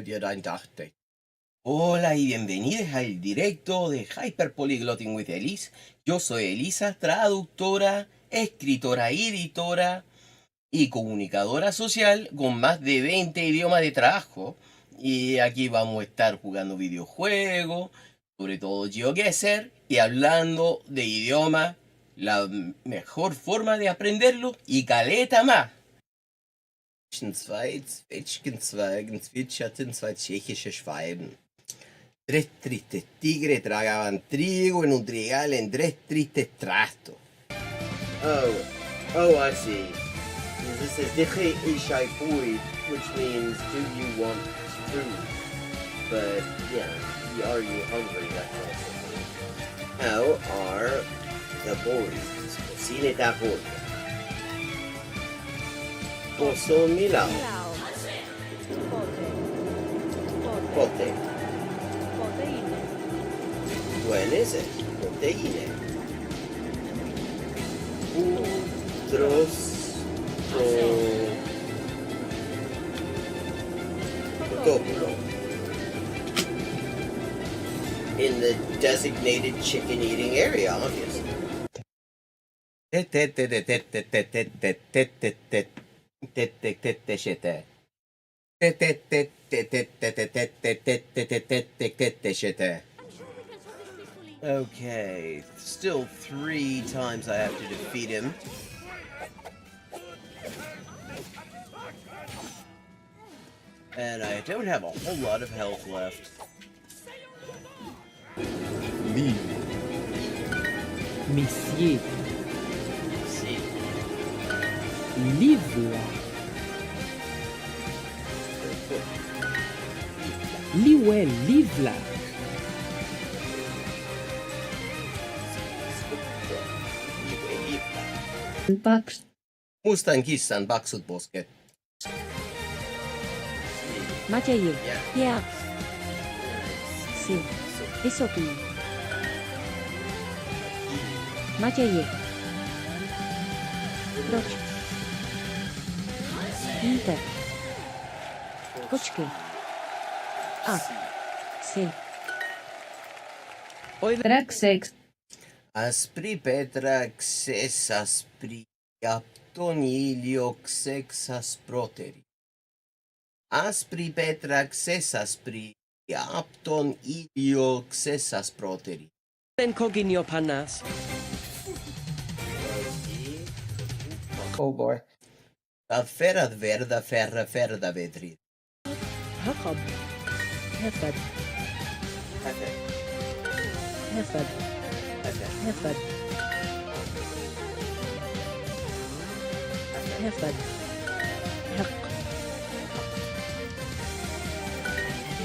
dir ein Dachdeck. Hola y bienvenidos al directo de Hyperpolyglotting with Elise. Yo soy Elisa, traductora, escritora y editora y comunicadora social con más de 20 idiomas de trabajo. Y aquí vamos a estar jugando videojuegos, sobre todo GeoGuessr, y hablando de idiomas, la mejor forma de aprenderlo y caleta más. Zwei Zwetschgenzweigen zwitscherten zwei tschechische Schwalben. Tres tristes tigres tragaban trigo en un trigal en tres tristes trastos. Oh, I see. This is Diche Ishai Fui, which means, do you want food? But, yeah, are you hungry? That's also. How are the boys? Cine tapor. Pozo Milao. Pote. Buenese. Proteine. Utros. Protopulo. In the designated chicken eating area, obviously. Okay, still 3 times I have to defeat him. And I don't have a whole lot of health left. Leave. Monsieur. See. Livre. Liwe, livla. Paks. Mustan kissan paksut posket. Matjaje. Ja. Ja. Si. Isopi. Matjaje. Proč? Inte. Počkej. A. Si. Track 6. Aspri petrax es aspri apton iliox ex asproteri. Aspri petrax es aspri apton iliox ex asproteri. Coginio panas. Oh boy. Ferrad verda ferda vedri. Hakab. Hefad. Hefad. Hefad. Hefad. Haq.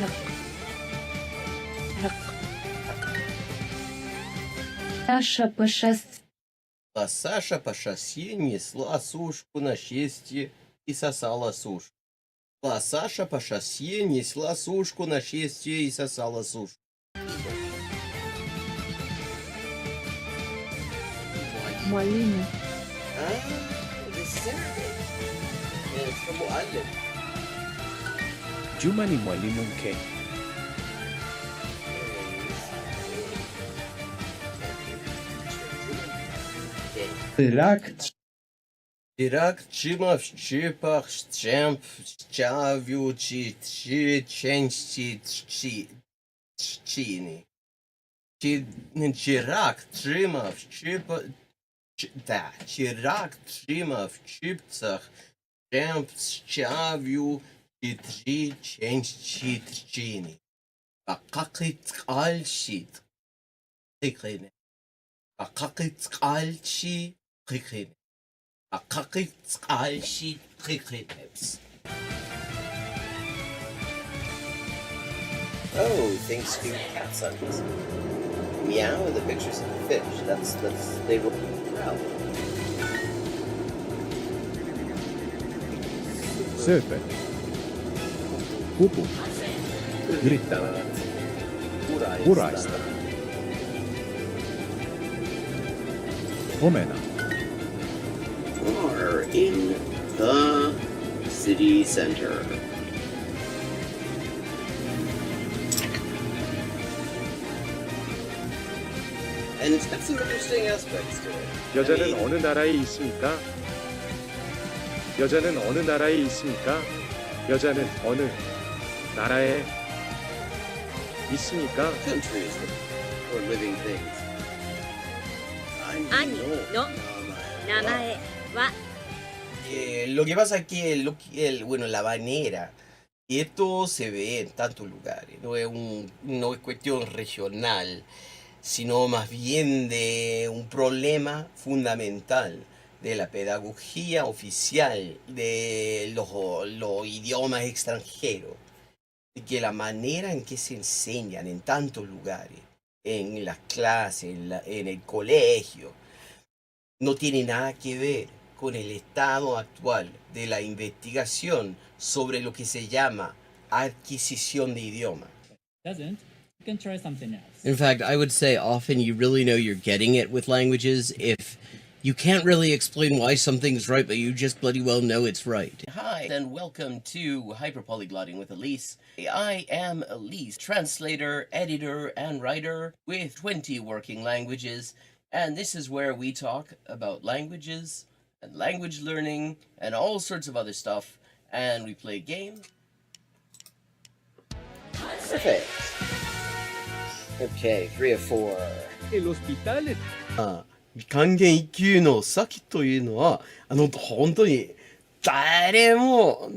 Haq. Haq. Саша по шоссе несла сушку на счастье и сосала сушку. Саша по шоссе несла сушку на счастье и сосала сушку. Mwalimu. The Saturday. And it's from Mu'allim. Juma ni mwalimu mke. Ирак чима в чипах, чемп, чавю, ченчи, чини. Чирак чима в чипах, да, чирак чима в чипцах, чемп, чавю, ченчи, чини. Бакакит альшит. Хикрine. Бакакит альши, хикрine. Oh, thanks to cat signs. Meow and the pictures of the fish. They were proud. Sööpä. Hupu. Yrittävät. Uraista. Omena. Are in the city center. And it's got some interesting aspects to it. 여자는 I mean, 어느 나라에 있습니까? 여자는 어느 나라에 있습니까? 여자는 어느 나라에 있습니까? countries or living things. Ani no namae wa Lo que pasa es que bueno, la manera, y esto se ve en tantos lugares, no es cuestión regional, sino más bien de un problema fundamental de la pedagogía oficial de los idiomas extranjeros, y que la manera en que se enseñan en tantos lugares, en las clases, en el colegio, no tiene nada que ver con el estado actual de la investigación sobre lo que se llama adquisición de idioma. Doesn't, you can try something else. In fact, I would say often you really know you're getting it with languages if you can't really explain why something's right, but you just bloody well know it's right. Hi, and welcome to Hyperpolyglotting with Elise. I am Elise, translator, editor, and writer with 20 working languages, and this is where we talk about languages and language learning and all sorts of other stuff, and we play games. Perfect. Okay, 3 of 4. El hospital 還元一級の先というのは、本当に誰も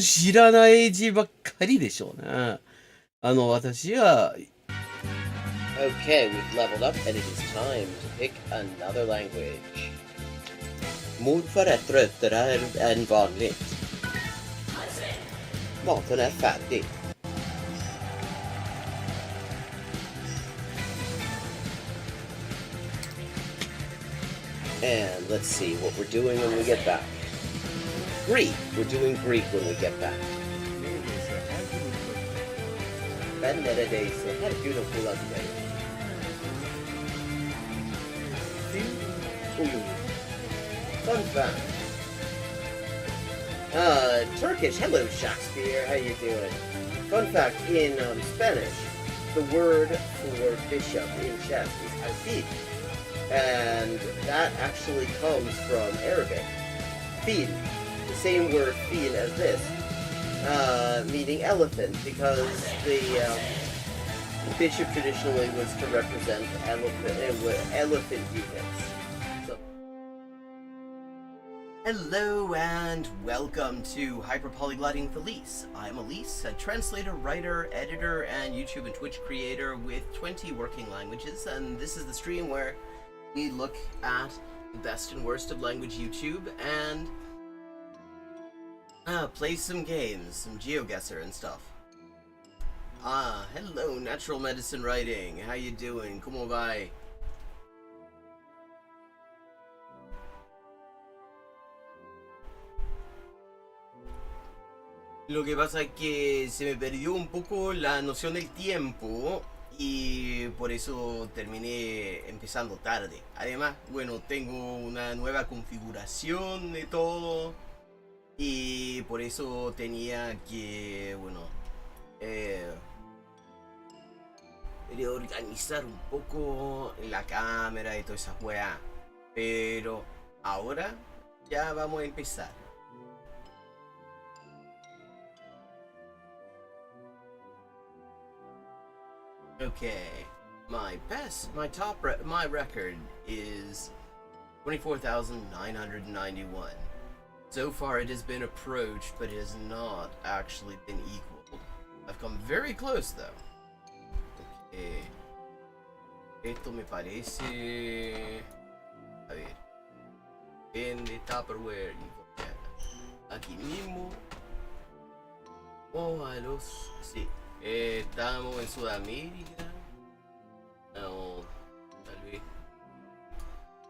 知らない字ばっかりでしょうね。私は。Okay, we've leveled up and it is time to pick another language. Morfar är tröttare än vanligt. Maten är färdig. And let's see what we're doing when we get back. Greek. We're doing Greek when we get back. Fun fact. Turkish. Hello, Shakespeare. How you doing? Fun fact, in Spanish, the word for bishop in chess is alfil. And that actually comes from Arabic. Fil. The same word fil as this. Meaning elephant, because the bishop traditionally was to represent elephant units. So. Hello and welcome to Hyperpolyglotting with Elise. I'm Elise, a translator, writer, editor, and YouTube and Twitch creator with 20 working languages, and this is the stream where we look at the best and worst of language YouTube and play some games, some GeoGuessr and stuff. Hello, Natural Medicine Writing. How you doing? ¿Cómo va? Lo que pasa es que se me perdió un poco la noción del tiempo y por eso terminé empezando tarde. Además, bueno, tengo una nueva configuración de todo y por eso tenía que, bueno, reorganizar un poco la cámara y todas esas weas. Pero ahora ya vamos a empezar. Okay, my record is 24,991. So far it has been approached, but it has not actually been equaled. I've come very close though. Okay. Esto me parece... A ver. Vende Tupperware. Aquí mismo. Oh, a los... Sí. Estamos en Sudamérica. No, tal vez.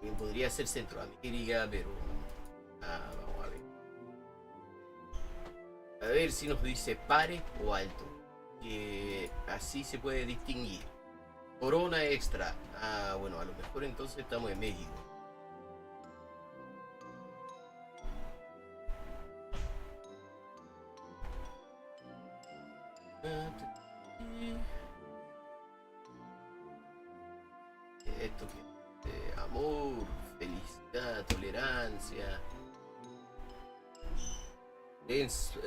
Bien, podría ser Centroamérica, pero... vamos a ver. A ver si nos dice pare o alto. Que así se puede distinguir. Corona extra. Bueno, a lo mejor entonces estamos en México. esto que amor, felicidad, tolerancia,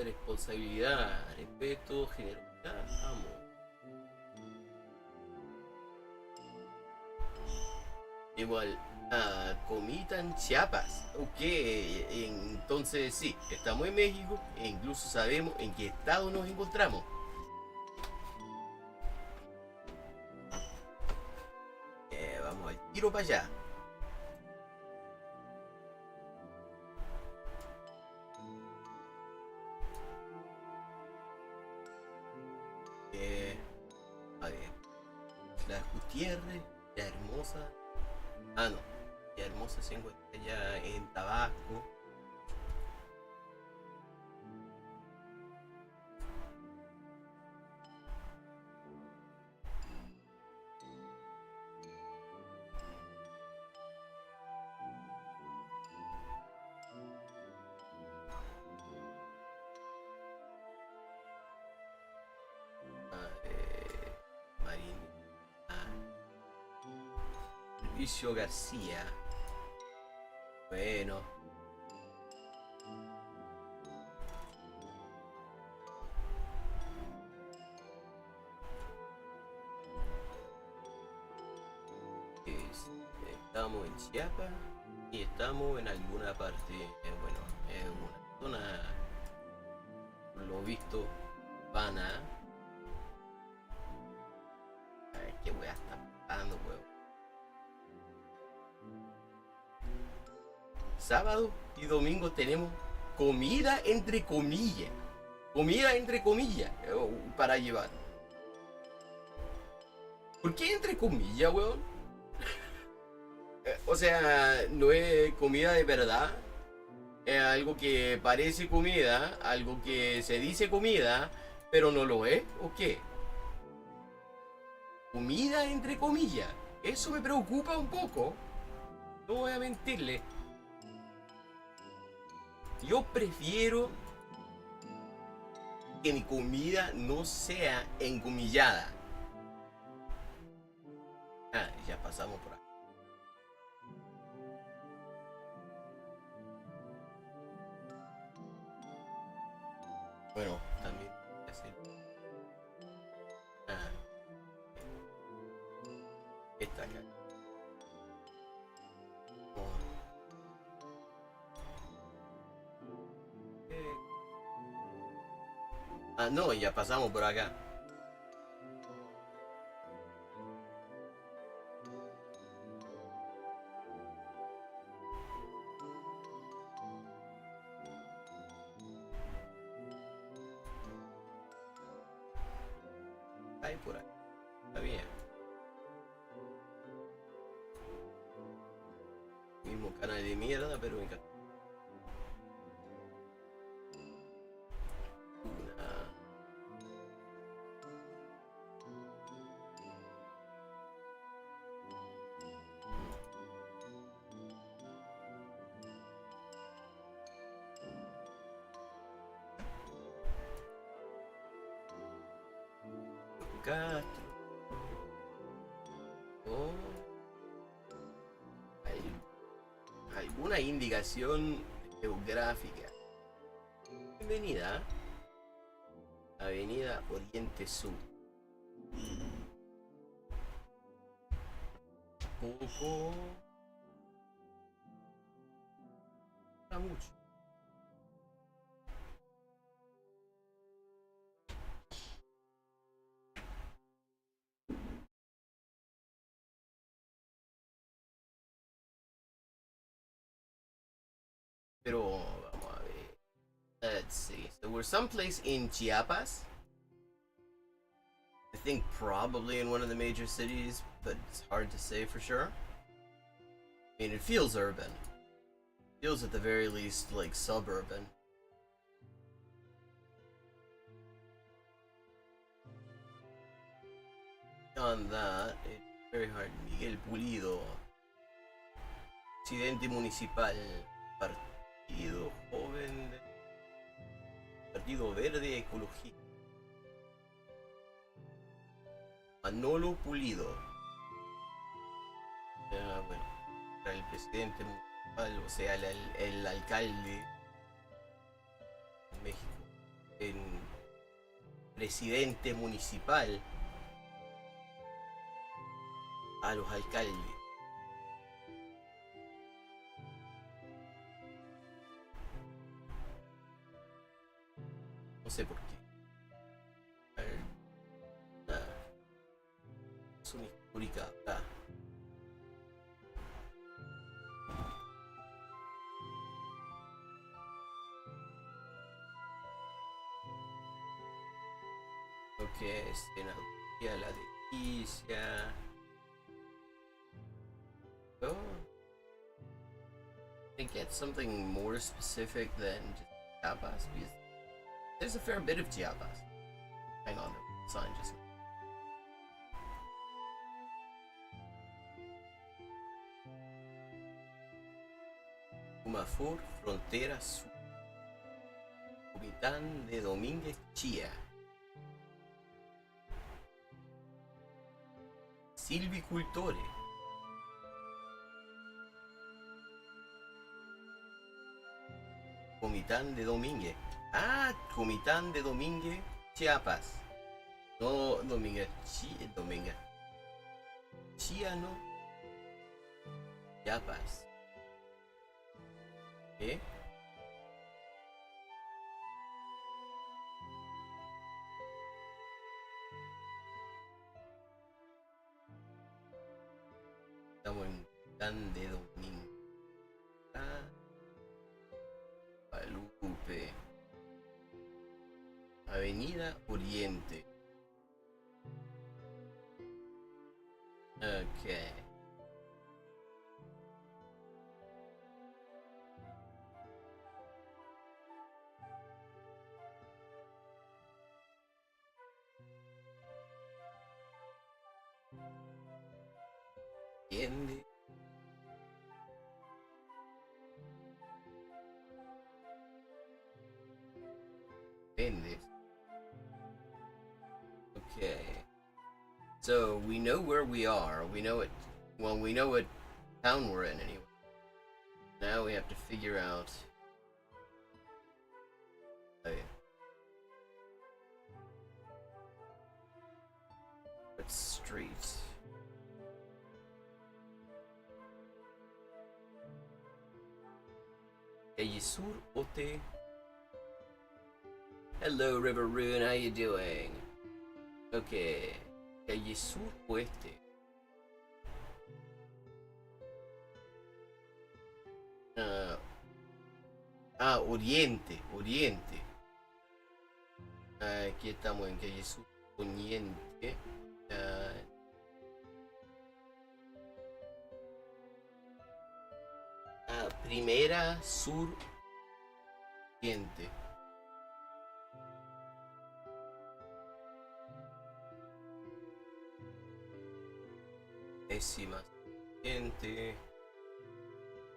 responsabilidad, respeto, generosidad, amor. Igual a comida en Chiapas. Ok, entonces sí, estamos en México e incluso sabemos en qué estado nos encontramos. Vamos al tiro para allá. A ver, la Gutiérrez, la Hermosa. Ah, no, la Hermosa se encuentra allá en Tabasco. Marín. Servicio García. Bueno. Estamos en Chiapas y estamos en alguna parte, bueno, una zona, por lo visto, urbana. A ver qué wea está pasando, weón. Sábado y domingo tenemos comida entre comillas. Comida entre comillas para llevar. ¿Por qué entre comillas, weón? O sea, no es comida de verdad. Es algo que parece comida, algo que se dice comida, pero no lo es, ¿o qué? Comida entre comillas. Eso me preocupa un poco. No voy a mentirle. Yo prefiero que mi comida no sea encomillada. Ah, ya pasamos por aquí. Bueno, también hacer. Ah, esta acá. Ah, no, ya pasamos por acá. Ahí por ahí. Está bien. Mismo canal de mierda, pero me encanta. Castro. Oh. ¿Hay alguna indicación geográfica? Bienvenida. Avenida Oriente Sur. Poco. No mucho. Pero vamos a ver. Let's see. So we're someplace in Chiapas. I think probably in one of the major cities, but it's hard to say for sure. I mean, it feels urban. It feels at the very least like suburban. On that, it's very hard. Miguel Pulido. Presidente municipal. Partido Joven. Partido Verde Ecología. Manolo Pulido. Bueno, para el presidente municipal, o sea, el alcalde de México, en presidente municipal, a los alcaldes. No sé por qué. Es una histórica acá. Ok, senaduría, la delicia. Oh. I think it's something more specific than just Chiapas, because there's a fair bit of Chiapas. Hang on, the sign just. Humafor, frontera sur. Comitán de Domínguez, Chía. Silvicultore. Comitán de Domínguez. Ah, Comitán de Domínguez, Chiapas. No, Domínguez, Domínguez. Chía, no. Chiapas. ¿Eh? Estamos en Comitán de Domínguez. Ah, Guadalupe. Avenida Oriente. Ok. Entiende. Vendes. Okay. So we know where we are. We know it. Well, we know what town we're in anyway. Now we have to figure out. Oh, yeah. What street? Calle Sur Ote. Hello, River Rune. How you doing? Okay. Calle Sur Oeste. Oriente. Oriente. Aquí estamos en Calle Sur Poniente. Primera Sur Oriente. Décima Oriente.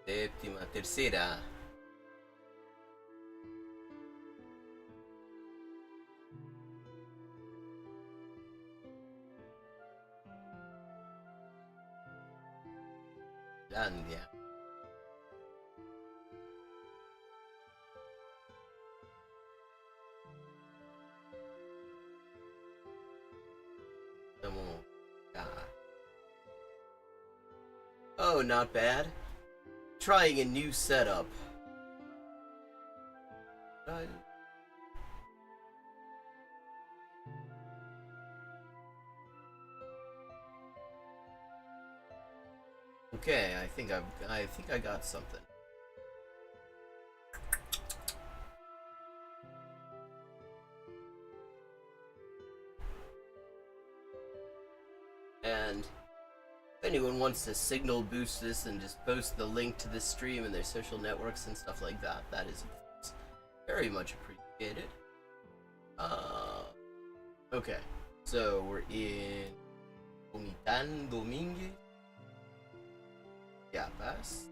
Séptima, tercera. Landia. Oh, not bad. Trying a new setup. Okay, I think I got something. And if anyone wants to signal boost this and just post the link to this stream in their social networks and stuff like that, that is very much appreciated. Okay, so we're in Comitán Domínguez, Chiapas.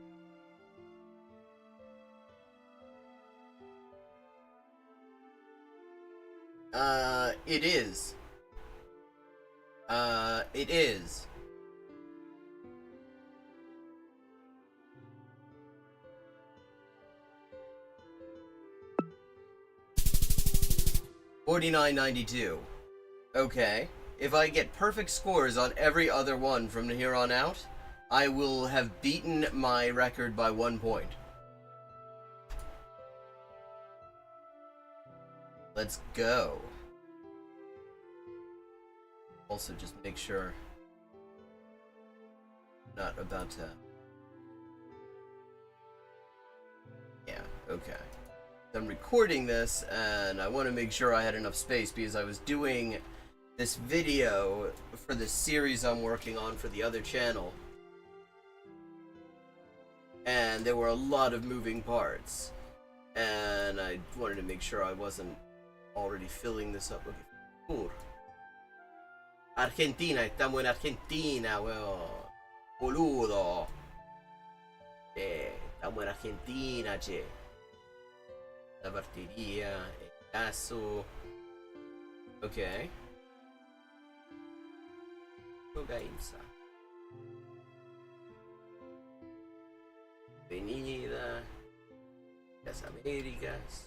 It is. It is. 49.92. Okay. If I get perfect scores on every other one from here on out, I will have beaten my record by 1 point. Let's go. Also, just make sure I'm not about to... Yeah, okay. I'm recording this, and I want to make sure I had enough space because I was doing this video for the series I'm working on for the other channel. And there were a lot of moving parts. And I wanted to make sure I wasn't already filling this up. Okay. Argentina, estamos en Argentina, weón. Boludo. Estamos en Argentina, che. La partería, el caso. Okay. Cocaína. Avenida. Las Américas.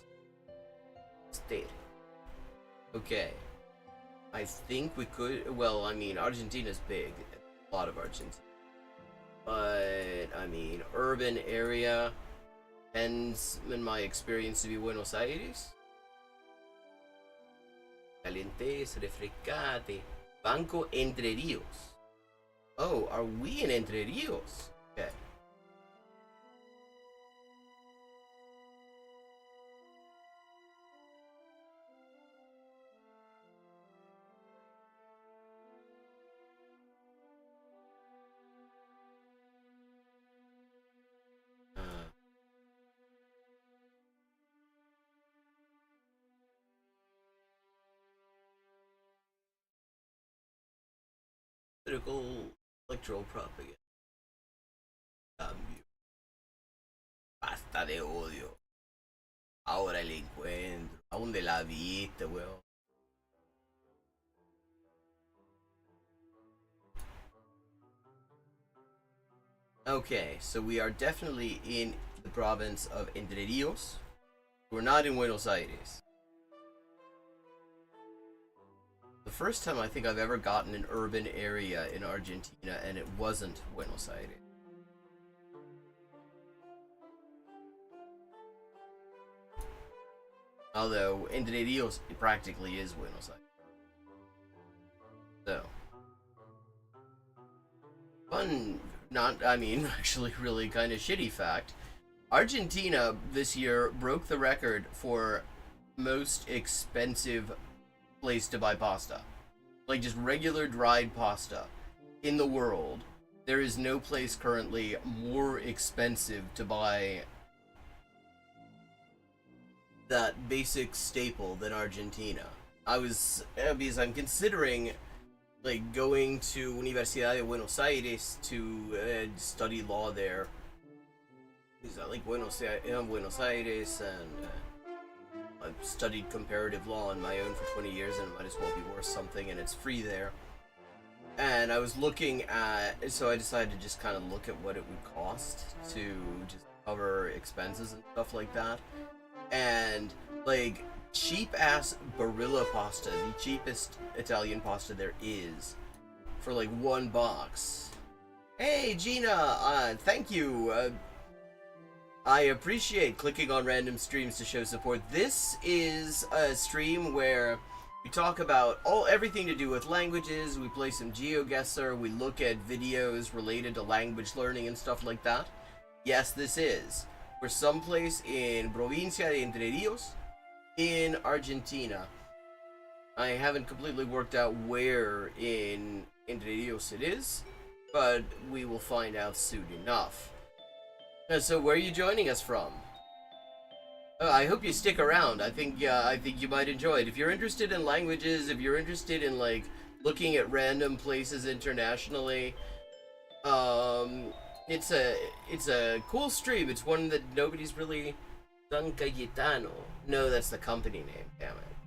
State. Okay. I think we could. Well, I mean, Argentina's big. A lot of Argentina. But, I mean, urban area tends, in my experience, to be Buenos Aires. Calientes, refrescate. Banco Entre Ríos. Oh, are we in Entre Ríos? Okay. Political electoral propaganda. Cambio. Basta de odio. Ahora el encuentro. ¿A dónde la viste, weón? Okay, so we are definitely in the province of Entre Ríos. We're not in Buenos Aires. The first time I think I've ever gotten an urban area in Argentina, and it wasn't Buenos Aires. Although Entre Ríos practically is Buenos Aires. So, fun, not, I mean, actually really kind of shitty fact. Argentina this year broke the record for most expensive place to buy pasta. Like just regular dried pasta in the world. There is no place currently more expensive to buy that basic staple than Argentina. Because I'm considering like going to Universidad de Buenos Aires to study law there. Because I like Buenos Aires, and I've studied comparative law on my own for 20 years, and it might as well be worth something, and it's free there. And I was looking at, so I decided to just kind of look at what it would cost to just cover expenses and stuff like that. And like cheap ass Barilla pasta, the cheapest Italian pasta there is, for like $1. Hey Gina, thank you. I appreciate clicking on random streams to show support. This is a stream where we talk about everything to do with languages. We play some GeoGuessr. We look at videos related to language learning and stuff like that. Yes, this is. We're someplace in Provincia de Entre Ríos in Argentina. I haven't completely worked out where in Entre Ríos it is, but we will find out soon enough. So where are you joining us from? I hope you stick around. I think you might enjoy it. If you're interested in languages, if you're interested in like looking at random places internationally, it's a cool stream. It's one that nobody's really San Cayetano. No, that's the company name. Damn it.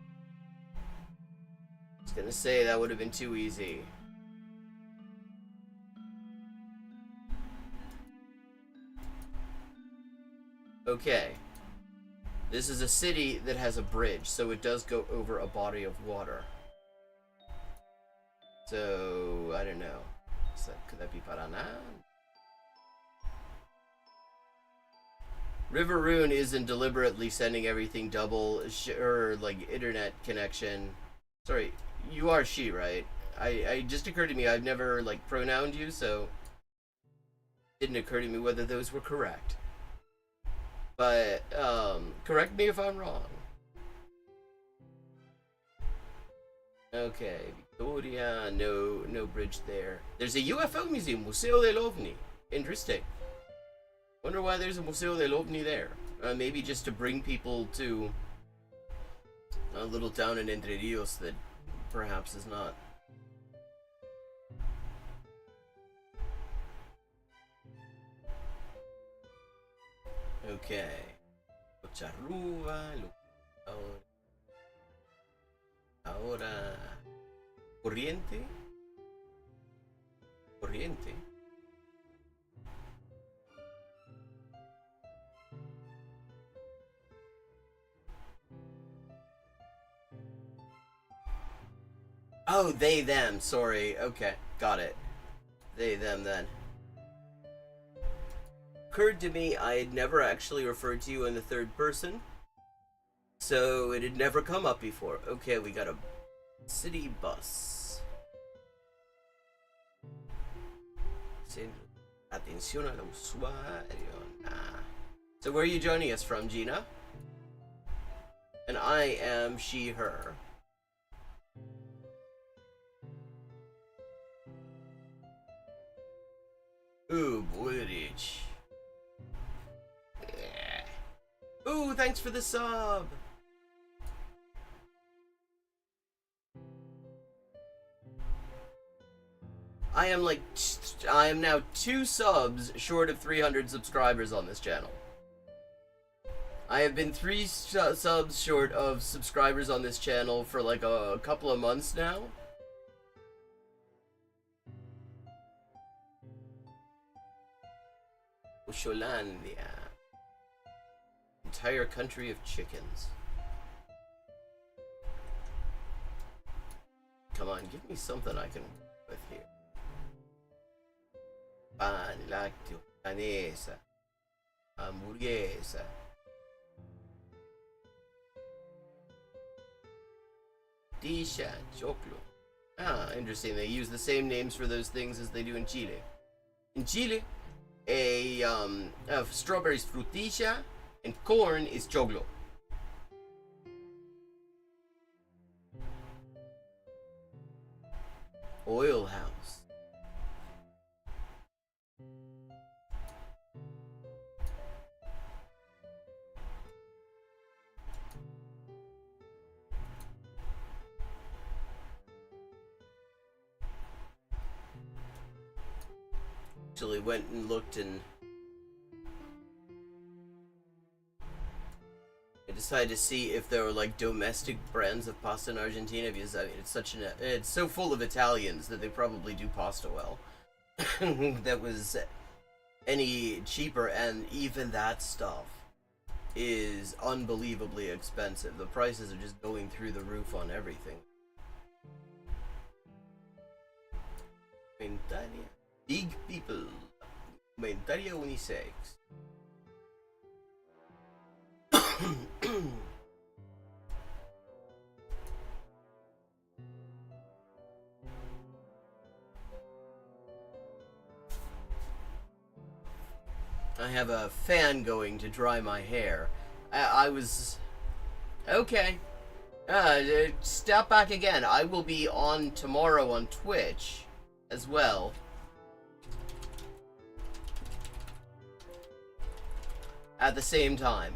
I was gonna say that would have been too easy. Okay. This is a city that has a bridge, so it does go over a body of water. So, I don't know. So, could that be Paraná? River Rune isn't deliberately sending everything double, or like internet connection. Sorry, you are she, right? I just occurred to me, I've never like pronouned you, so it didn't occur to me whether those were correct. But, correct me if I'm wrong. Okay, Victoria, no bridge there. There's a UFO museum, Museo del OVNI. Interesting. Wonder why there's a Museo del OVNI there. Maybe just to bring people to a little town in Entre Rios that perhaps is not. Okay. Charruba, ahora. Corriente. Corriente. Oh, they, them. Sorry. Okay. Got it. They, them, then. Occurred to me I had never actually referred to you in the third person. So it had never come up before. Okay, we got a city bus. Atención al usuario. Nah. So where are you joining us from, Gina? And I am she, her. Ooh, British. Yeah. Ooh, thanks for the sub. I am now 2 subs short of 300 subscribers on this channel. I have been 3 subs short of subscribers on this channel for like a couple of months now. Usholandia. Entire country of chickens. Come on, give me something I can work with here. Pan, lácteo, milanesa, hamburguesa. Tisha, choclo. Ah, interesting. They use the same names for those things as they do in Chile. In Chile, strawberry is frutilla and corn is choclo. Oil house. Actually went and looked, and I decided to see if there were like domestic brands of pasta in Argentina, because I mean it's so full of Italians that they probably do pasta well. That was any cheaper, and even that stuff is unbelievably expensive. The prices are just going through the roof on everything. Big people. Comentario unisex. I have a fan going to dry my hair. I was... Okay. Step back again. I will be on tomorrow on Twitch as well. At the same time.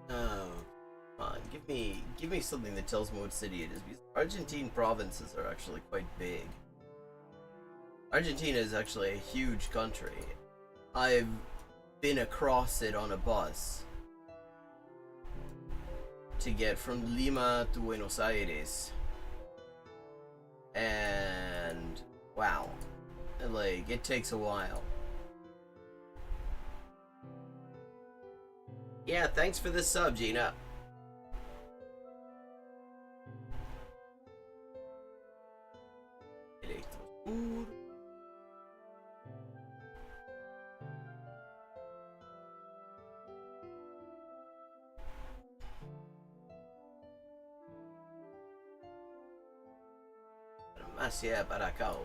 Oh, come on, give me something that tells me what city it is, because Argentine provinces are actually quite big. Argentina is actually a huge country. I've been across it on a bus to get from Lima to Buenos Aires. And wow, like, it takes a while. Yeah, thanks for the sub, Gina. Farmacia Paracao.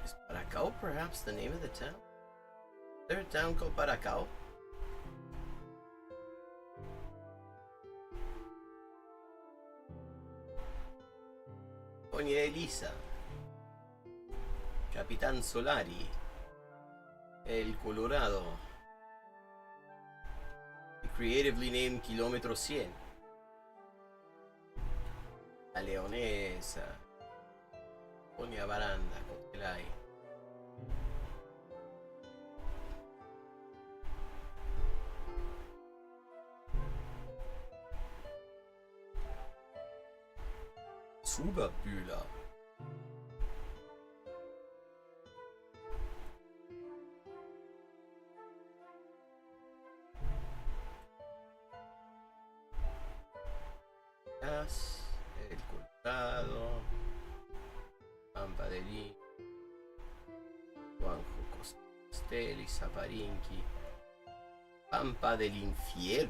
Is Paracao perhaps the name of the town? Is there a town called Paracao? Doña Elisa. Capitán Solari. El Colorado. Creatively named Kilómetro 100. La Leonesa. Doña Baranda, Cotelay. Superbühler. El Colorado, Pampa de Lin, Juanjo Costelli, Zaparinki, Pampa del Infierno.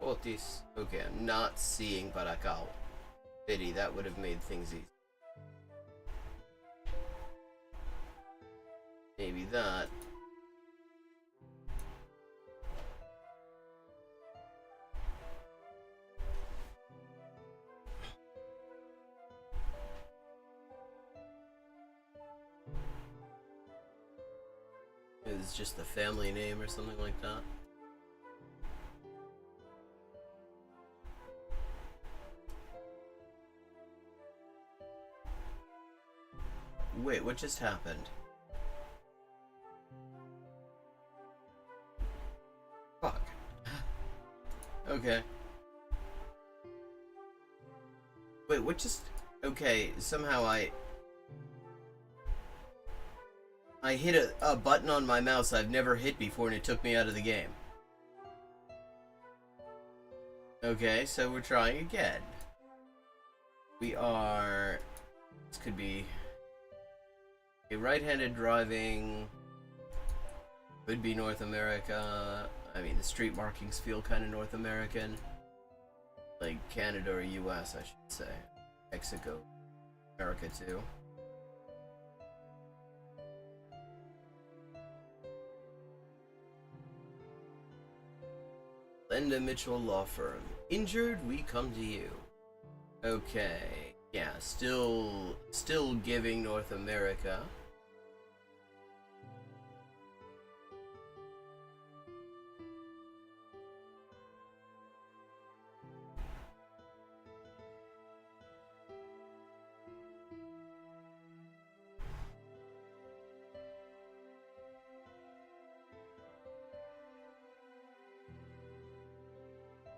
Otis. Okay, I'm not seeing Paracao. Pity, that would have made things easy. Maybe that. It's just the family name or something like that. Wait, what just happened? Fuck. Okay. Wait, what just... Okay, somehow I hit a button on my mouse I've never hit before and it took me out of the game. Okay, so we're trying again. We are... This could be... A right-handed driving... Could be North America. I mean, the street markings feel kind of North American. Like Canada or US, I should say. Mexico. America, too. Linda Mitchell Law Firm. Injured, we come to you. Okay. Yeah, still giving North America.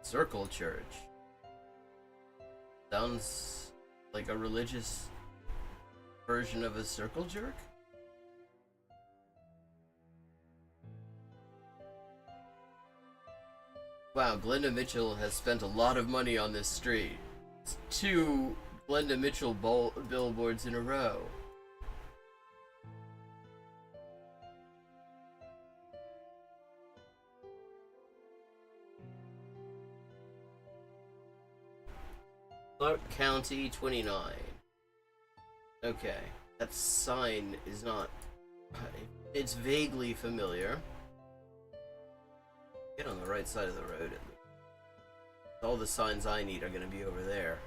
Circle Church. Sounds like a religious version of a circle jerk? Wow, Glenda Mitchell has spent a lot of money on this street. It's 2 Glenda Mitchell billboards in a row. Clark County 29. Okay, that sign is not... It's vaguely familiar. Get on the right side of the road at least. All the signs I need are going to be over there.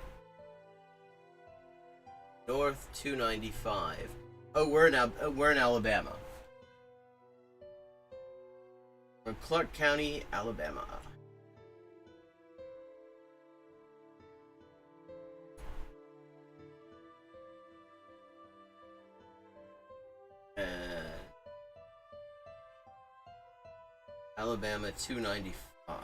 North 295. Oh, we're in Alabama. We're in Clark County, Alabama. Alabama 295.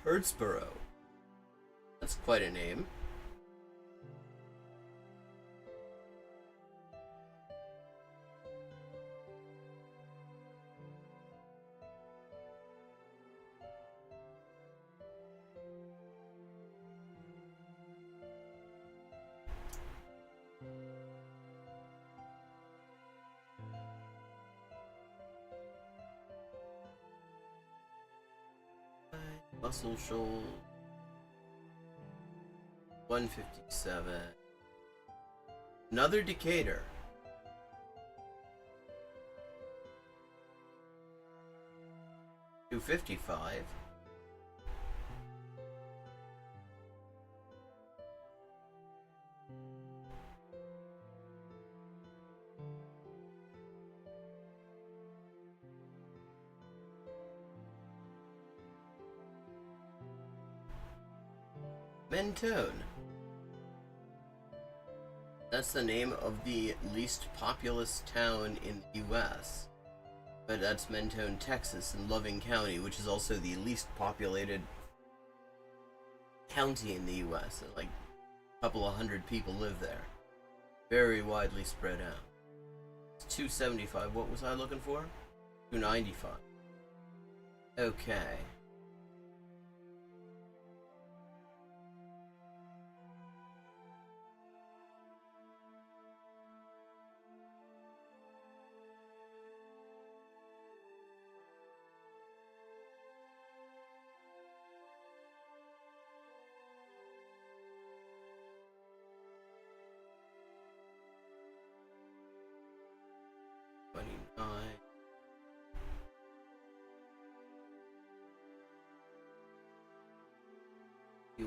Hurtsboro. That's quite a name. Muscle Shoals. 157. Another Decatur. 255. Mentone. That's the name of the least populous town in the US. But that's Mentone, Texas, in Loving County, which is also the least populated county in the US. Like, a couple of hundred people live there. Very widely spread out. It's 275. What was I looking for? 295. Okay.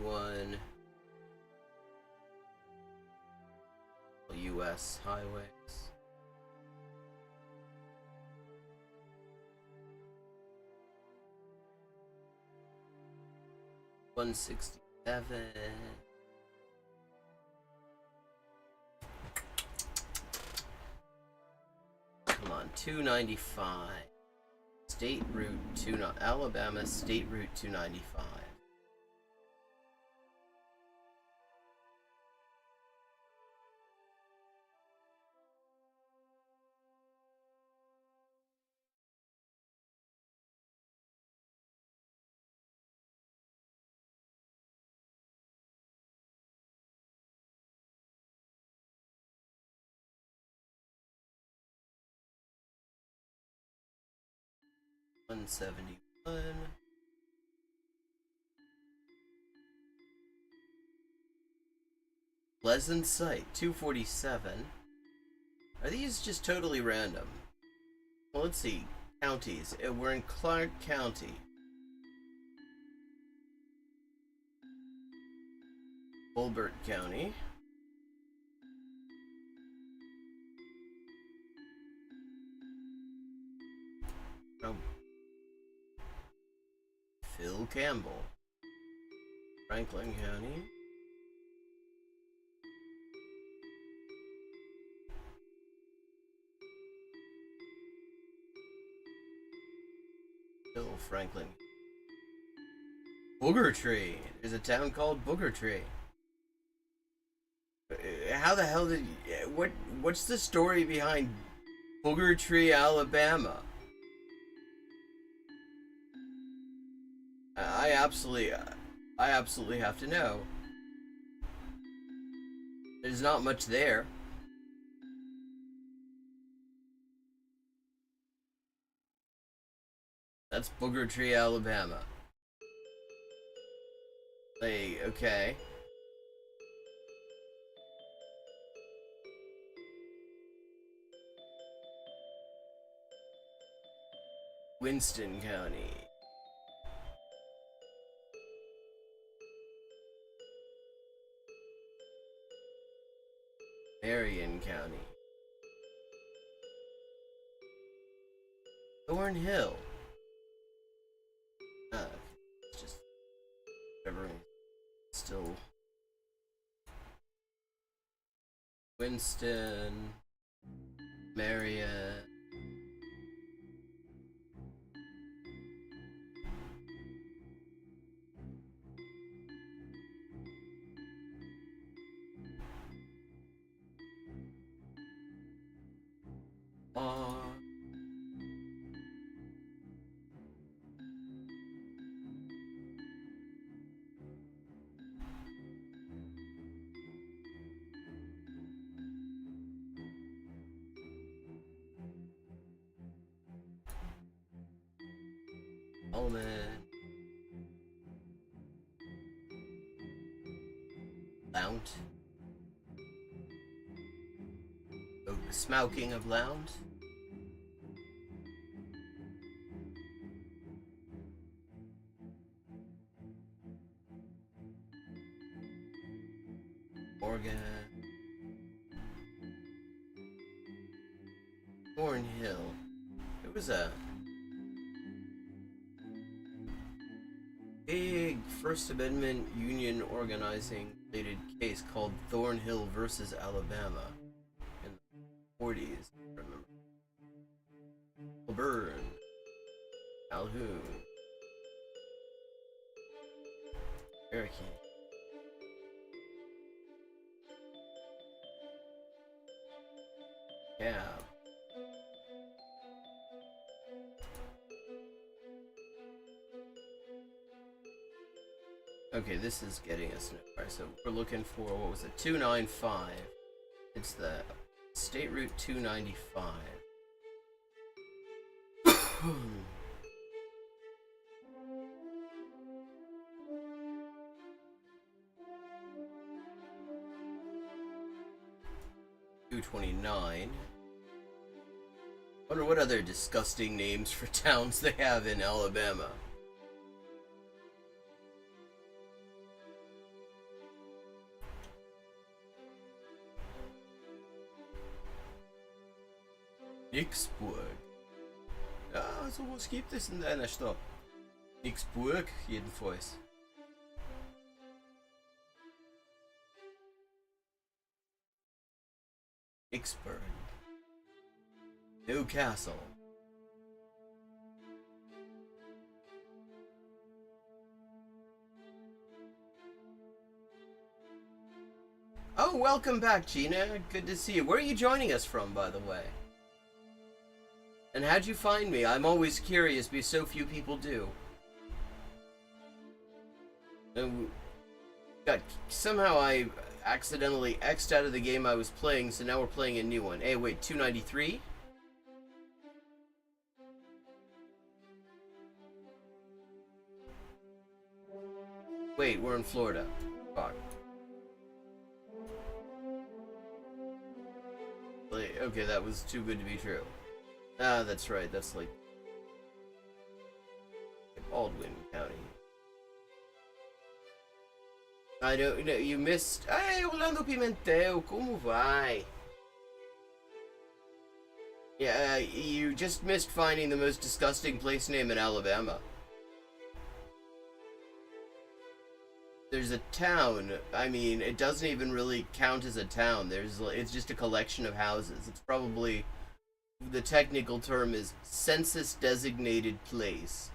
One US highways. $167. Come on, 295. State Route 2, Alabama State Route 295. $171. Pleasant Site 247. Are these just totally random? Well, let's see. Counties. We're in Clark County. Colbert County. Oh. Phil Campbell. Franklin County. Phil Franklin. Booger Tree. There's a town called Booger Tree. How the hell did you, what's the story behind Booger Tree, Alabama? I absolutely have to know. There's not much there. That's Booger Tree, Alabama. Hey, okay. Winston County. Marion County. Thornhill. It's just whatever. Still. Winston. Marion. Almond. Lount. Oh, Smouking of Lount. Morgan. Thornhill. It was a big First Amendment union organizing related case called Thornhill versus Alabama in the 40s, I remember. Laverne. Calhoun. Cherokee. Yeah. Okay, this is getting us nowhere. So we're looking for, what was it, 295. It's the State Route 295. 229. Wonder what other disgusting names for towns they have in Alabama. Nixburg. Ja, sowas gibt es in deiner Stadt. Nixburg, jedenfalls. Nixburg. Newcastle. Oh, welcome back, Gina. Good to see you. Where are you joining us from, by the way? And how'd you find me? I'm always curious because so few people do. And somehow I accidentally X'd out of the game I was playing, so now we're playing a new one. Hey, wait, 293? Wait, we're in Florida. Fuck. Okay, that was too good to be true. Ah, that's right, that's like Baldwin County. I don't know, you missed. Hey, Orlando Pimentel, como vai? Yeah, you just missed finding the most disgusting place name in Alabama. There's a town. I mean, it doesn't even really count as a town. It's just a collection of houses. It's probably, the technical term is census designated place,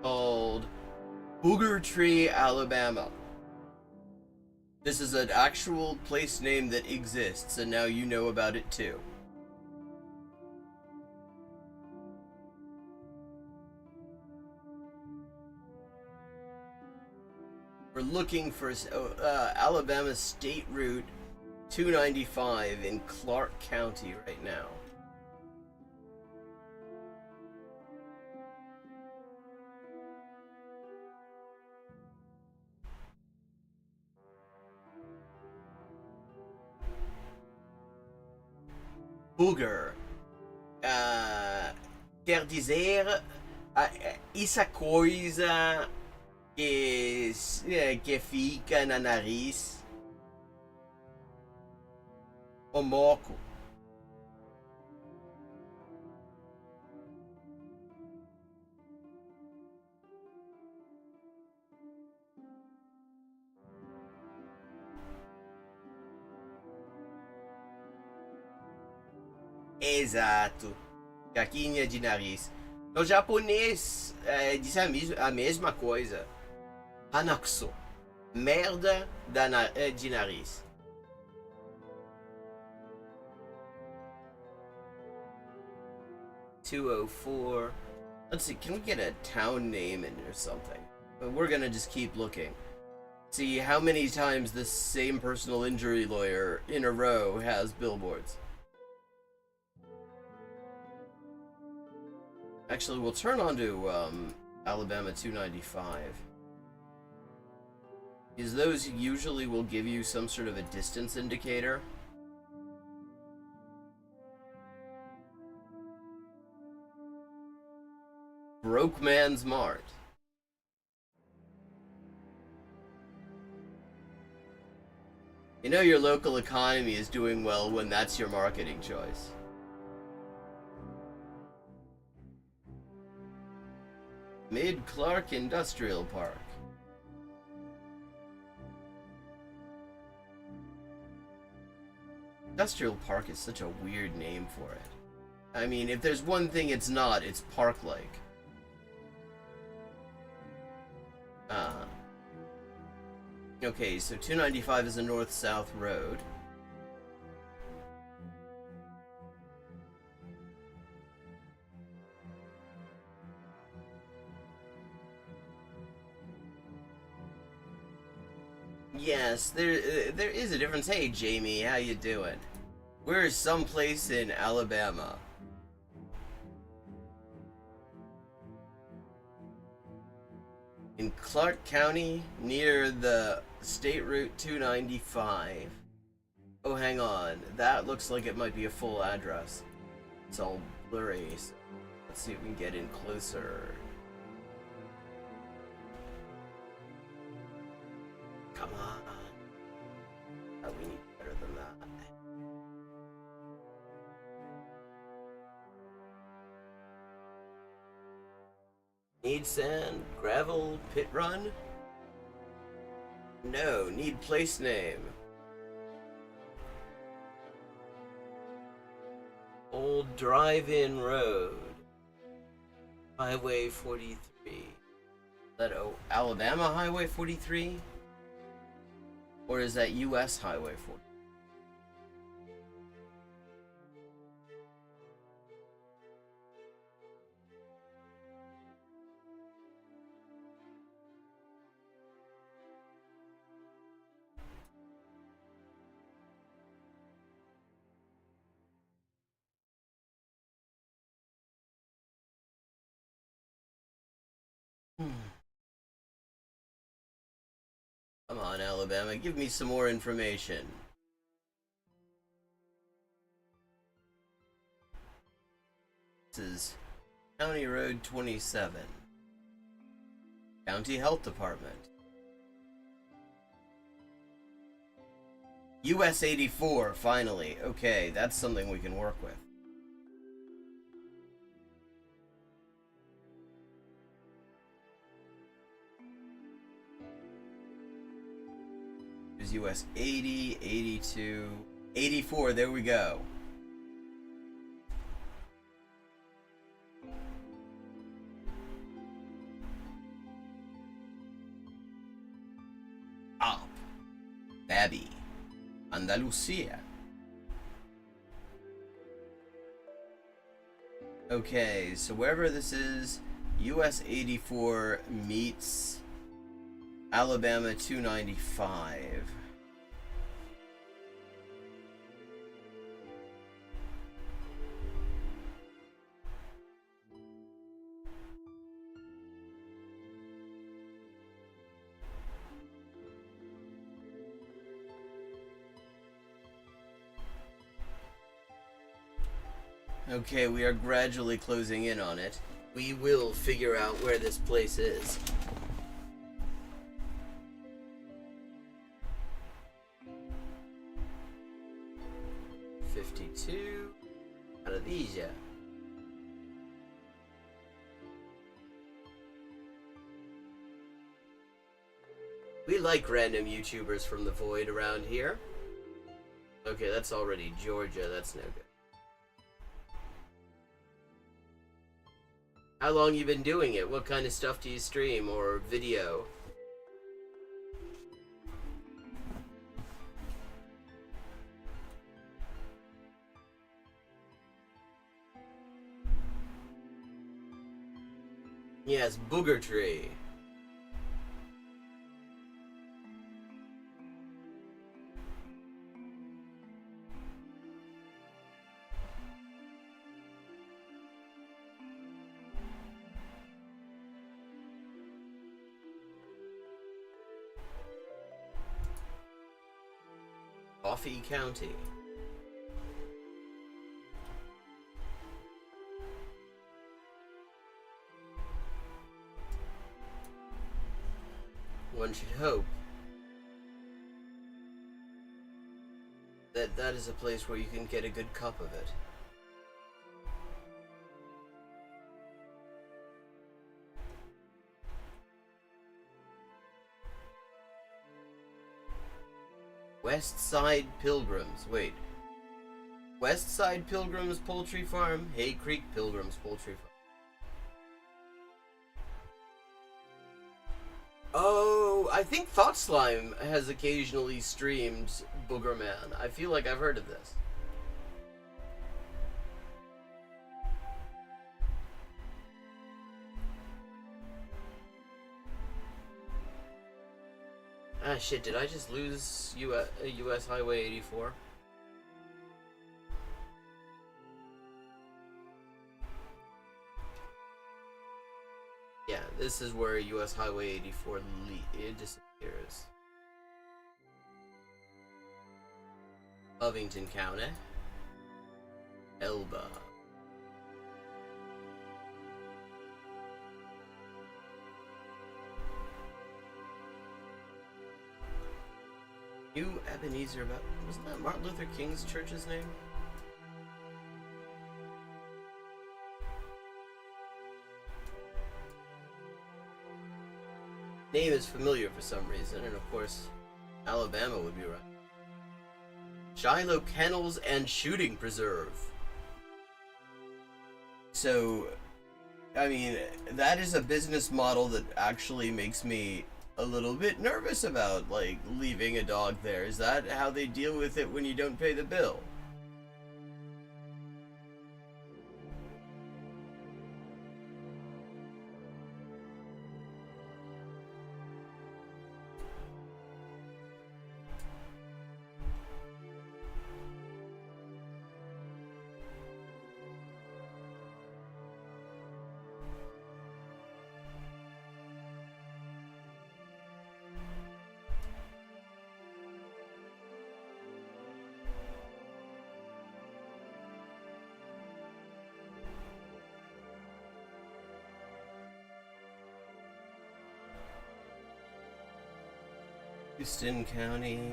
called Booger Tree, Alabama. This is an actual place name that exists, and now you know about it too. We're looking for Alabama State Route 295 in Clark County right now. Booger. Quer dizer essa coisa que fica na nariz. O moco. Exato. Caquinha de nariz. No japonês, diz a mesma coisa. Hanakuso. Merda de nariz. $204. Let's see, can we get a town name in or something? We're gonna just keep looking. See how many times this same personal injury lawyer in a row has billboards. Actually, we'll turn on to Alabama 295. Because those usually will give you some sort of a distance indicator. Broke Man's Mart. You know your local economy is doing well when that's your marketing choice. Mid-Clark Industrial Park. Industrial Park is such a weird name for it. I mean, if there's one thing it's not, it's park-like. Okay, so 295 is a north-south road. Yes, there is a difference. Hey, Jamie, how you doing? We're someplace in Alabama. In Clark County, near the State Route 295. Oh, hang on. That looks like it might be a full address. It's all blurry. So let's see if we can get in closer. Come on. Oh, we need better than that. Need sand, gravel, pit run? No, need place name. Old Drive-In Road. Highway 43. Is that Alabama Highway 43? Or is that US Highway 43? Come on, Alabama, give me some more information. This is County Road 27. County Health Department. US 84, finally. Okay, that's something we can work with. There's US 80, 82, 84, there we go. Up. Babby. Andalusia. Okay, so wherever this is, US 84 meets Alabama 295. Okay, we are gradually closing in on it. We will figure out where this place is. 52. Maravilla. We like random YouTubers from the void around here. Okay, that's already Georgia. That's no good. How long you been doing it? What kind of stuff do you stream or video? Yes, Booger Tree. Coffee County. One should hope that that is a place where you can get a good cup of it. West Side Pilgrims. Wait. West Side Pilgrims Poultry Farm? Hay Creek Pilgrims Poultry Farm. Oh, I think Thought Slime has occasionally streamed Boogerman. I feel like I've heard of this. Ah, shit, did I just lose US Highway 84? Yeah, this is where US Highway 84 it disappears. Covington County. Elba. New Ebenezer, wasn't that Martin Luther King's church's name? Name is familiar for some reason, and of course, Alabama would be right. Shiloh Kennels and Shooting Preserve. So, I mean, that is a business model that actually makes me a little bit nervous about, like, leaving a dog there. Is that how they deal with it when you don't pay the bill? Houston County.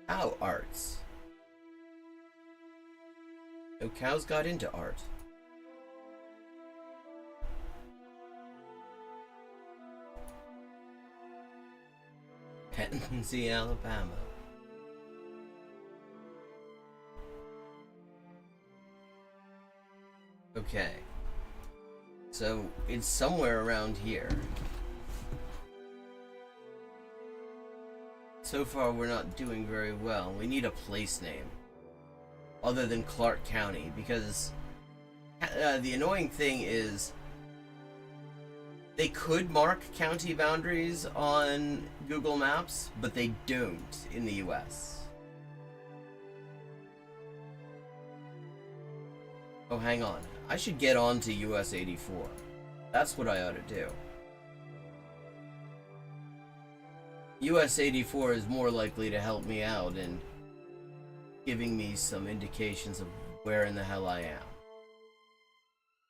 Cow arts. No cows got into art. Pansy, Alabama. Okay. So, it's somewhere around here. So far, we're not doing very well. We need a place name. Other than Clark County, because the annoying thing is they could mark county boundaries on Google Maps, but they don't in the US. Oh, hang on. I should get on to US 84. That's what I ought to do. US 84 is more likely to help me out in giving me some indications of where in the hell I am.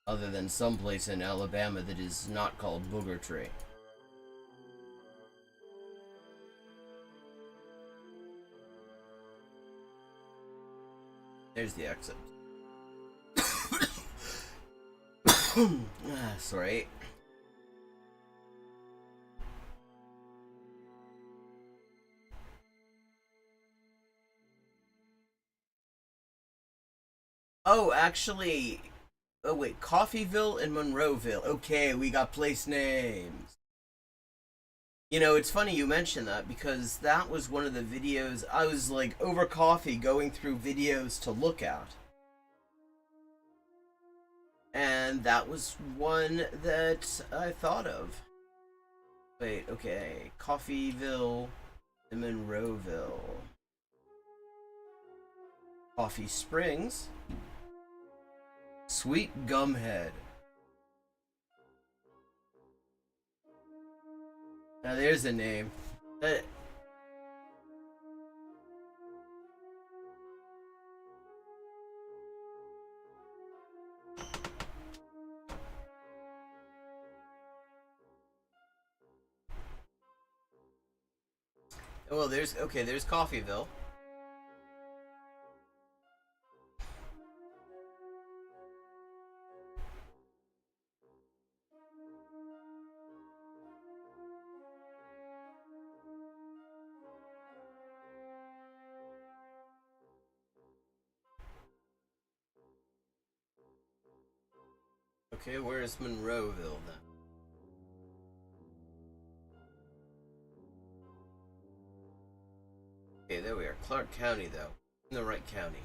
Other than someplace in Alabama that is not called Booger Tree. There's the exit. Sorry. Oh, actually... Oh, wait. Coffeeville and Monroeville. Okay, we got place names. You know, it's funny you mentioned that, because that was one of the videos... I was, like, over coffee going through videos to look at. And that was one that I thought of. Wait, okay. Coffeeville and Monroeville. Coffee Springs. Sweet Gumhead. Now there's a name. Well, there's Coffeeville. Okay, where's Monroeville then? Okay, there we are. Clark County, though. In the right county.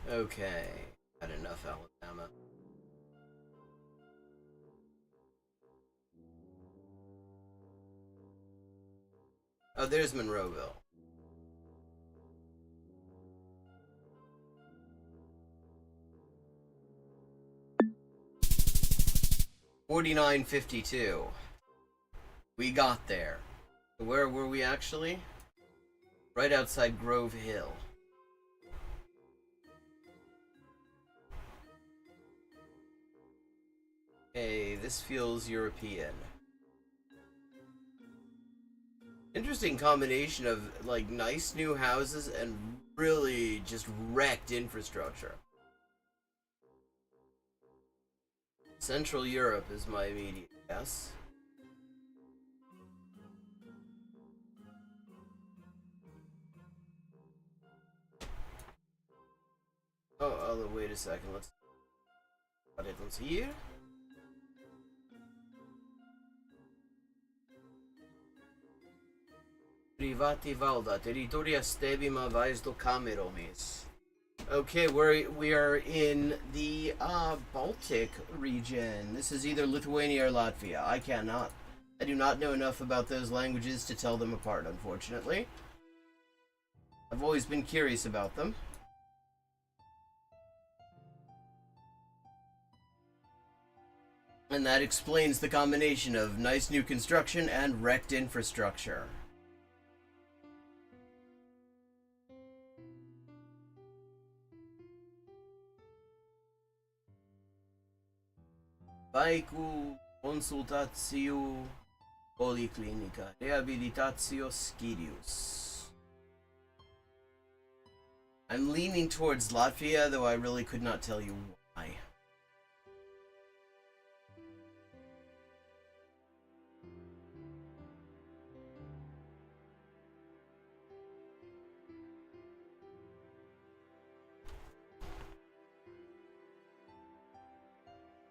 Okay. Had enough, Alabama. Oh, there's Monroeville. $49.52. We got there. Where were we actually? Right outside Grove Hill. Hey, this feels European. Interesting combination of, like, nice new houses and really just wrecked infrastructure. Central Europe is my immediate guess. Oh, wait a second. Let's put it on here. Privati valda, teritoria stebima vaisdo kameromis. Okay, we are in the Baltic region. This is either Lithuania or Latvia. I do not know enough about those languages to tell them apart, unfortunately. I've always been curious about them. And that explains the combination of nice new construction and wrecked infrastructure. Vaiku consultatio policlinica rehabilitatio Skyrius. I'm leaning towards Latvia, though I really could not tell you why.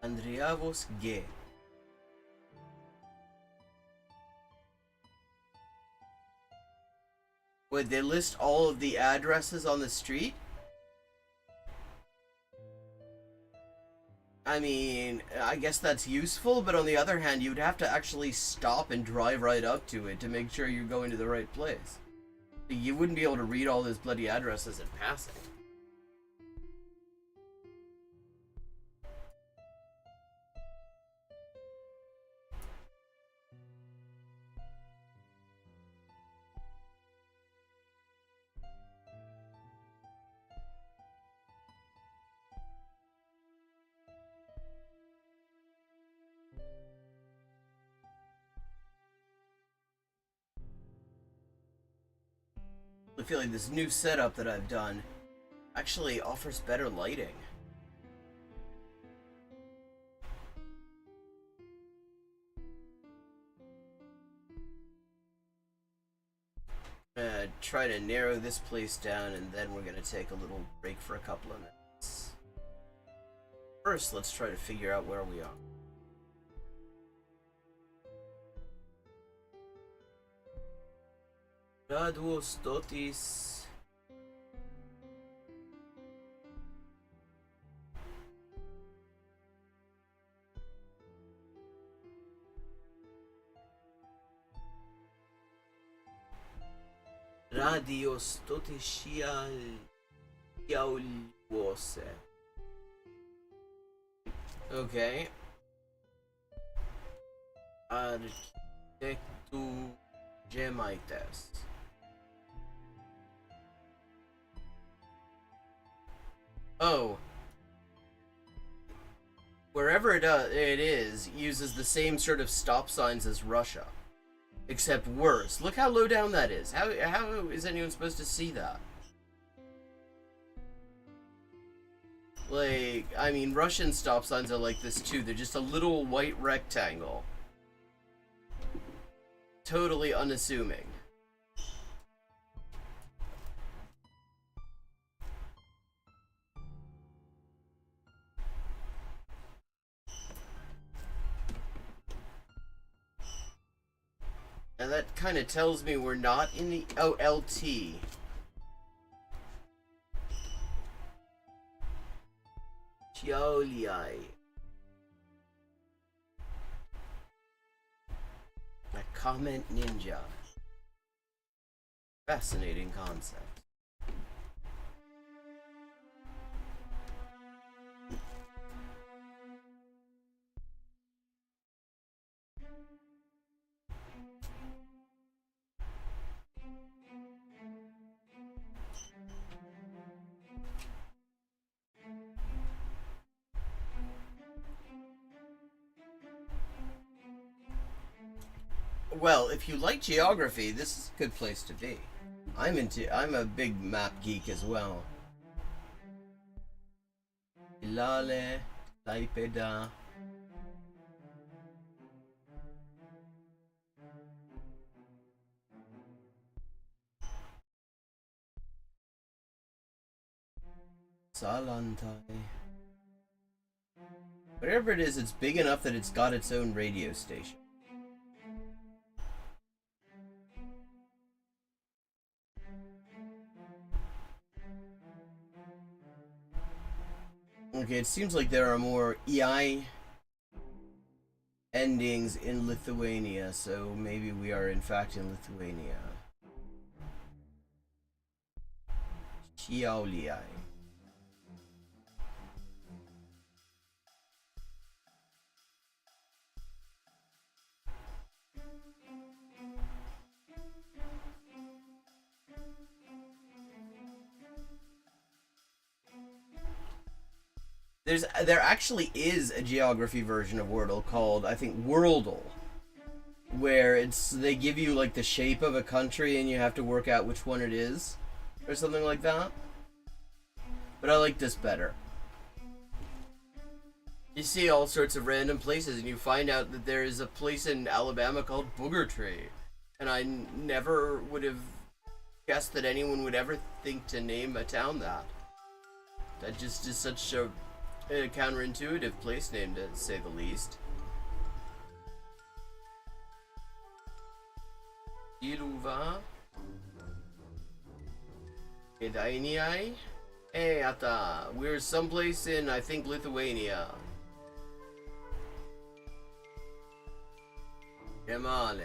Andriavos G. Wait, they list all of the addresses on the street? I mean, I guess that's useful, but on the other hand, you'd have to actually stop and drive right up to it to make sure you're going to the right place. You wouldn't be able to read all those bloody addresses in passing. I feel like this new setup that I've done actually offers better lighting. I'm gonna try to narrow this place down, and then we're gonna take a little break for a couple of minutes. First, let's try to figure out where we are. Graduos totis. Radios totishial yaulwose. Okay. Arquitectu gemaites. Oh. Wherever it is, uses the same sort of stop signs as Russia. Except worse. Look how low down that is. How is anyone supposed to see that? Like, I mean, Russian stop signs are like this too. They're just a little white rectangle. Totally unassuming. And that kind of tells me we're not in the... Oh, LT. Chioliai. A comment ninja. Fascinating concept. Well, if you like geography, this is a good place to be. I'm a big map geek as well. Ilale, Taipeda. Salantai. Whatever it is, it's big enough that it's got its own radio station. Okay, it seems like there are more EI endings in Lithuania, so maybe we are in fact in Lithuania. Chiauliai. There actually is a geography version of Wordle called, I think, Worldle, where they give you like the shape of a country and you have to work out which one it is, or something like that. But I like this better. You see all sorts of random places and you find out that there is a place in Alabama called Booger Tree, and I never would have guessed that anyone would ever think to name a town that. That just is such a counterintuitive place name, to say the least. Iluva. Edainiai? Ata, we're someplace in, I think, Lithuania. Come on,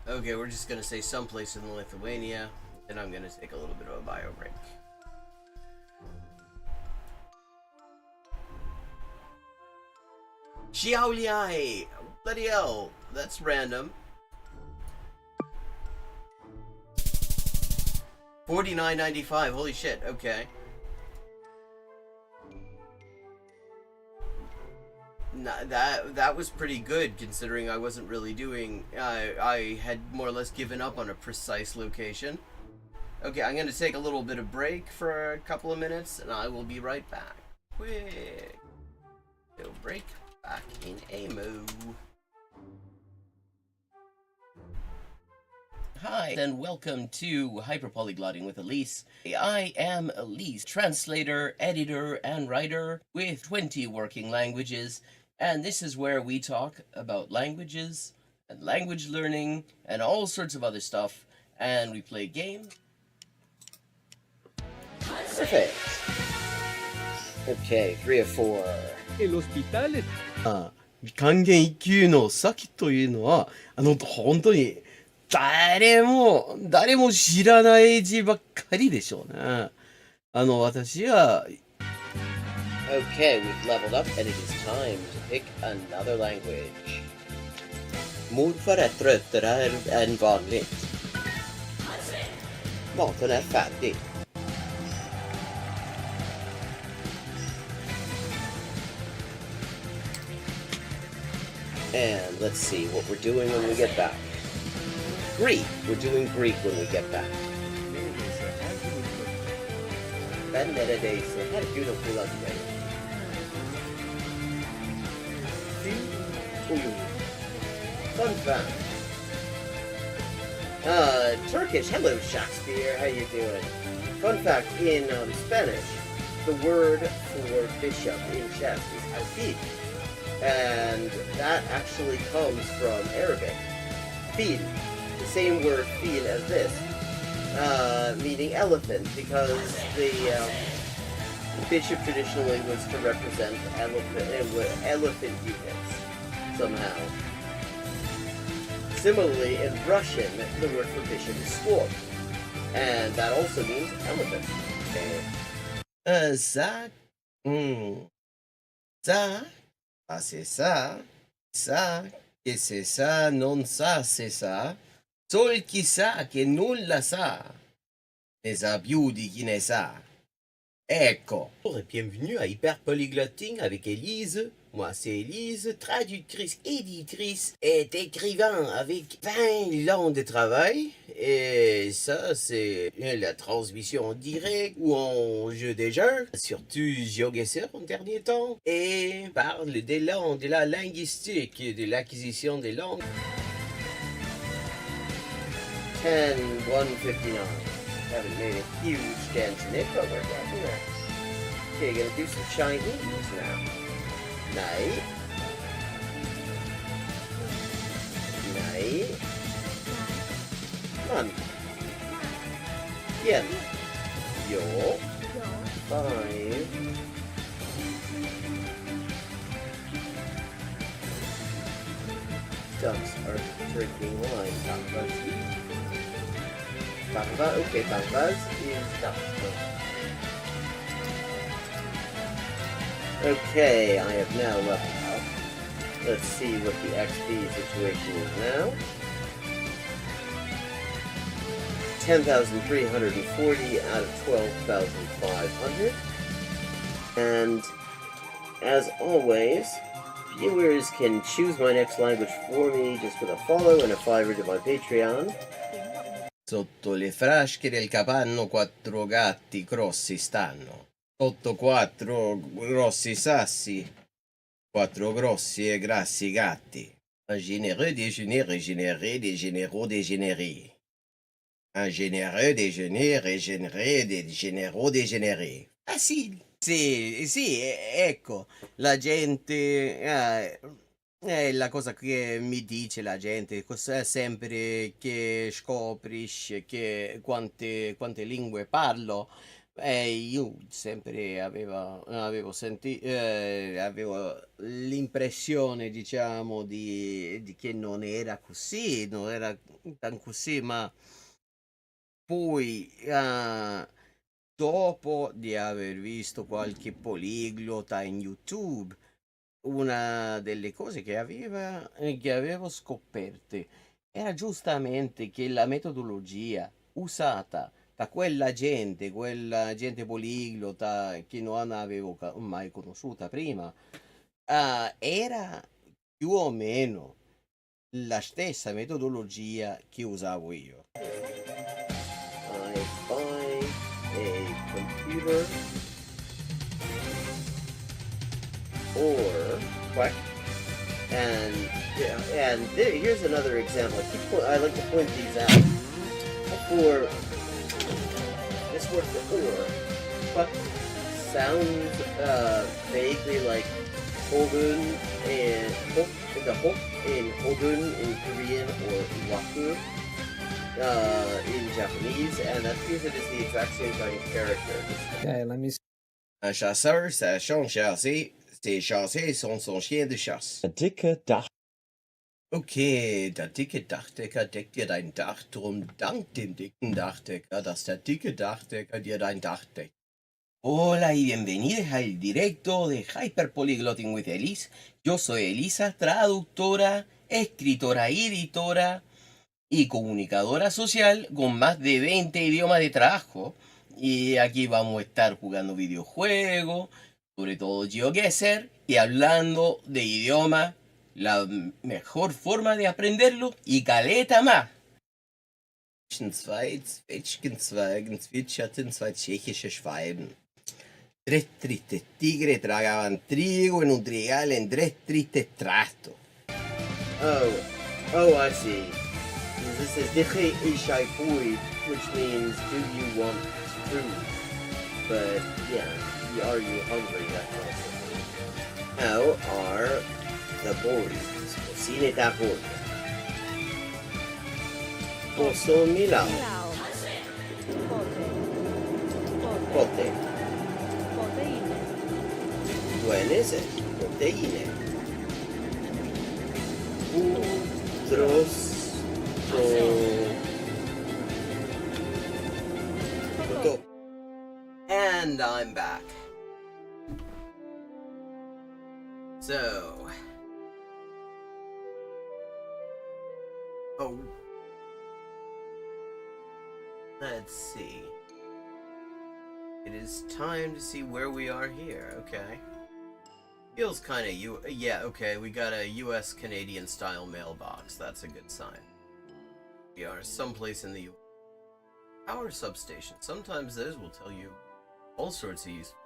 Okay, we're just gonna say someplace in Lithuania, and I'm gonna take a little bit of a bio break. Xiaoliai! Bloody hell, that's random. 49.95, holy shit, okay. That was pretty good considering I wasn't really doing. I had more or less given up on a precise location. Okay, I'm gonna take a little bit of break for a couple of minutes, and I will be right back. Quick, no break. Back in AMO. Hi, and welcome to Hyperpolyglotting with Elise. I am Elise, translator, editor, and writer with 20 working languages, and this is where we talk about languages and language learning and all sorts of other stuff, and we play games. Perfect. Okay, 3 of 4. El hospital es 還元一級の先というのは、本当に誰も知らない字ばっかりでしょうね。私は。Okay, we've leveled up and it is time to pick another language. Morfar är tröttare än vanligt. Maten är färdig. And let's see what we're doing when we get back. Greek. We're doing Greek when we get back. Fun fact. Turkish. Hello, Shakespeare. How you doing? Fun fact, in Spanish, the word for bishop in chess is alfil. And that actually comes from Arabic. Fil, the same word fil as this, meaning elephant, because the bishop traditionally was to represent elephant units somehow. Similarly, in Russian, the word for bishop is sword, and that also means elephant. Ça, c'est ça, che c'est ça, non ça, c'est ça. Sol chi sa che nulla sa, ne sa più di chi ne sa. Ecco. Bienvenue à Hyperpolyglotting avec Élise. Moi, c'est Élise, traductrice, éditrice et écrivain avec 20 ans de travail. Et ça, c'est la transmission en direct ou en jeu des jeux, surtout GeoGuessr en dernier temps. Et parle des langues, de la linguistique, de l'acquisition des langues. 10-159. Haven't made a huge dent in it, but we're getting there. Okay, gonna do some Chinese now. Nei. Man. Bien. Yo. 5. Ducks are drinking wine. Bangba. Okay, Bangbas is duck. Okay, I have now leveled up. Let's see what the XP situation is now. 10,340 out of 12,500. And as always, viewers can choose my next language for me just with a follow and a $5 to my Patreon. Sotto le frasche del capanno 4 gatti grossi stanno. Sotto 4 grossi sassi, 4 grossi e grassi gatti. Un généreux déjeuner régénéré des généraux dégénérés. Un généreux déjeuner régénéré des généraux dégénérés. Facile. Sì, ecco, la gente è la cosa che mi dice la gente, sempre che scoprisci che quante lingue parlo, io sempre avevo l'impressione, diciamo, di che non era così, non era tan così, ma poi, dopo di aver visto qualche poliglota in YouTube, una delle cose che avevo scoperte era giustamente che la metodologia usata da quella gente poliglota che non avevo mai conosciuta prima, era più o meno la stessa metodologia che usavo io. I find a computer or what? And yeah, and here's another example. I like to point these out. For this word for or, but sounds vaguely like Hogun and the hok in Hogun in Korean or waku in Japanese, and that's because it is the exact same kind of character. Okay, let me see. Un chasseur, ça change chasser. C'est chasser son chien de chasse. Der dicke Dach. Okay, der dicke Dachdecker deckt dir dein Dach, drum dank dem dicken Dachdecker, dass der dicke Dachdecker dir dein Dach deckt. Hola y bienvenidos al directo de Hyperpolyglotting with Elise. Yo soy Elisa, traductora, escritora y editora y comunicadora social con más de 20 idiomas de trabajo. Y aquí vamos a estar jugando videojuegos, sobre todo GeoGuessr, y hablando de idiomas, la mejor forma de aprenderlo y caleta más. Zwei Zwetschgenzweigen zwitscherten zwei tschechische Schwalben. Tres tristes tigres tragaban trigo en un trigal en tres tristes trastos. Oh, I see. This is Diche Ishai Fui, which means do you want food? But yeah, are you hungry? That kind of thing. How are the boys? Cine da boya. Posso Milano. Pote. Buenese. Proteine. Udros. And I'm back. So, let's see. It is time to see where we are here. Okay. Feels kind of yeah, okay, we got a US Canadian style mailbox. That's a good sign. We are someplace in the US. Power substation. Sometimes those will tell you all sorts of useful.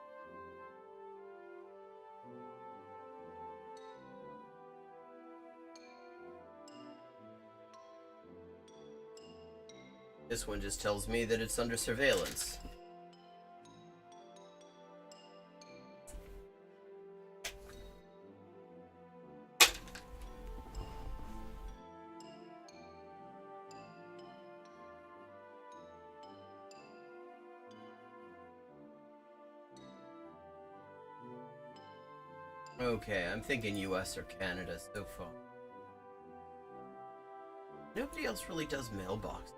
This one just tells me that it's under surveillance. Okay, I'm thinking US or Canada so far. Nobody else really does mailbox.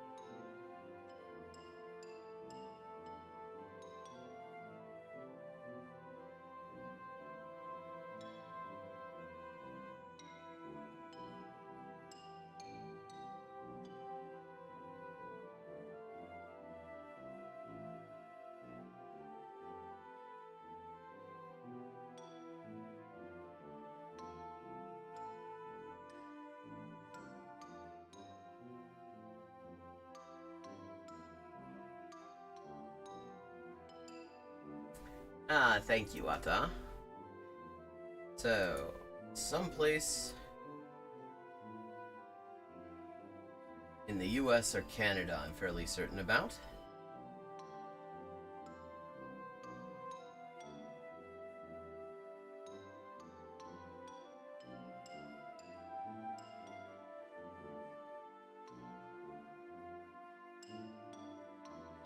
Thank you, Ata. So, someplace in the US or Canada, I'm fairly certain about.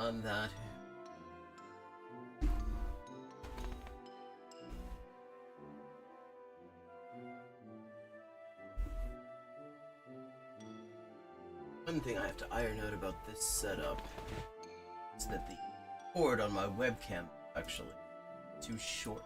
on that. One thing I have to iron out about this setup is that the cord on my webcam actually too short.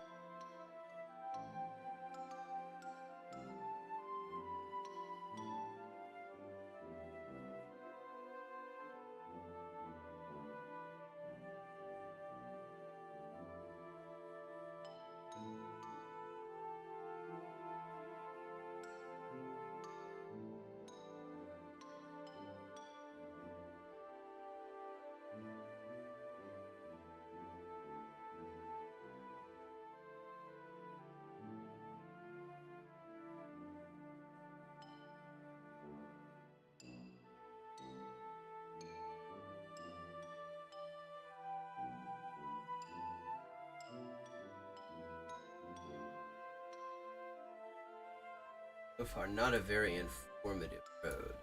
So far, not a very informative road.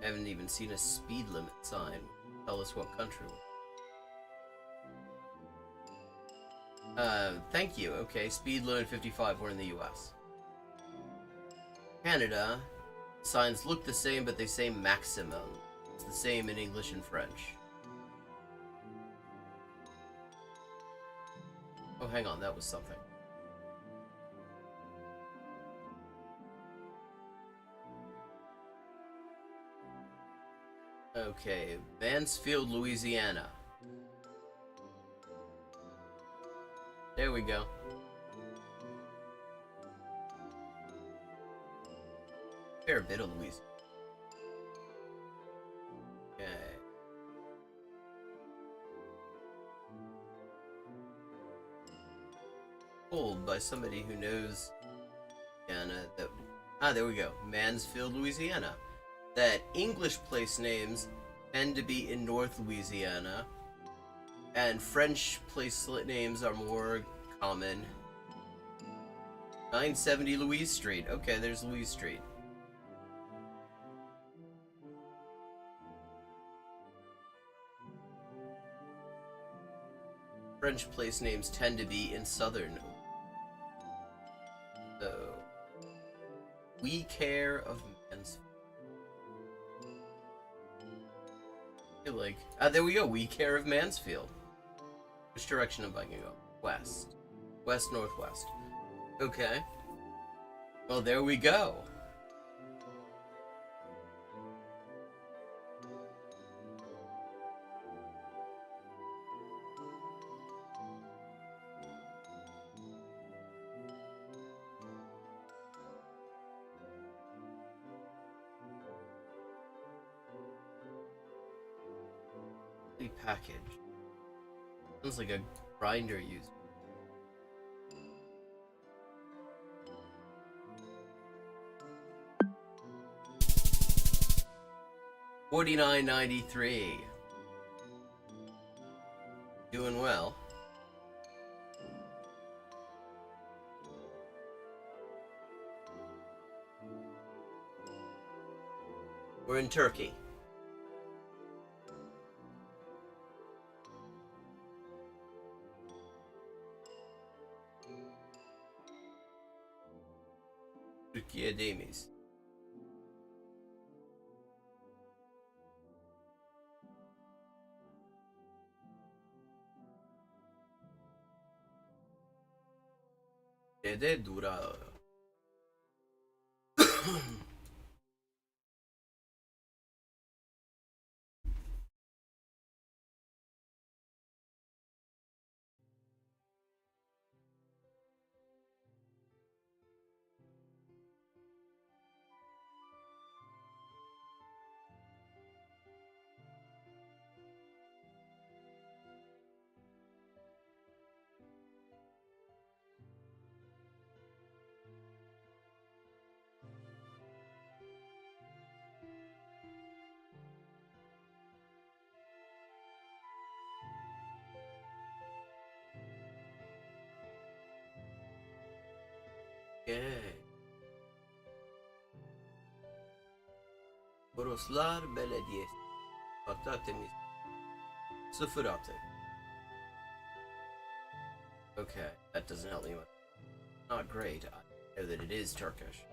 I haven't even seen a speed limit sign. Tell us what country we're in. Thank you. Okay, speed limit 55. We're in the US. Canada, signs look the same, but they say maximum. It's the same in English and French. Oh, hang on, that was something. Okay, Mansfield, Louisiana. There we go. Fair bit of Louisiana. Okay. Told by somebody who knows Louisiana that there we go. Mansfield, Louisiana. That English place names tend to be in North Louisiana, and French place names are more common. 970 Louise Street. Okay, there's Louise Street. French place names tend to be in southern. So, we care of Mansfield. Like, there we go. We care of Mansfield. Which direction am I gonna go? West. West, northwest. Okay. Well, there we go. Package. Sounds like a grinder user. $49.93. Doing well. We're in Turkey. Türkiye'deyiz. Dede durağı. Okay. Toroslar Belediyesi. Hatta temiz. Sıfır optic. Okay, that doesn't help me much. Not great. I know that it is Turkish.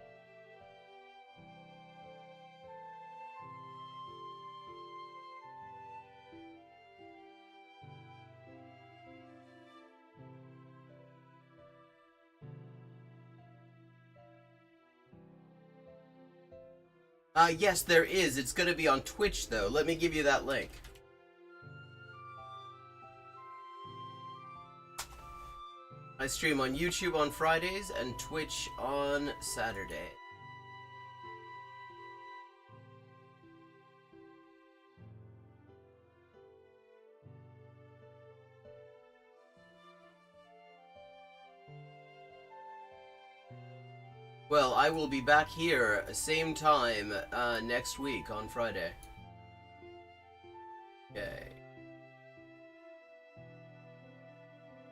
Yes, there is. It's gonna be on Twitch, though. Let me give you that link. I stream on YouTube on Fridays and Twitch on Saturday. Well, I will be back here same time next week on Friday. Okay.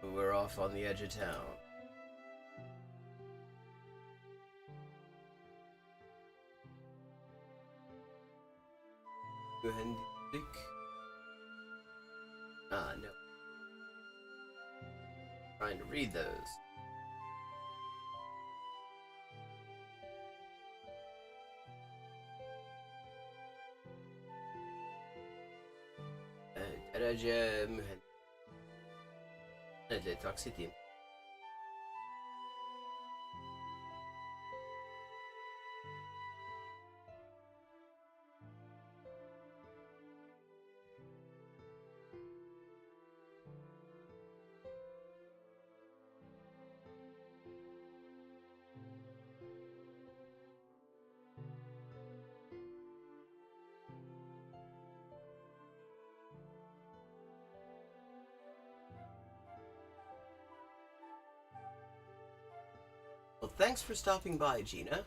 We're off on the edge of town. No. Trying to read those. درجة مهندسة توكسيتي. Well, thanks for stopping by, Gina.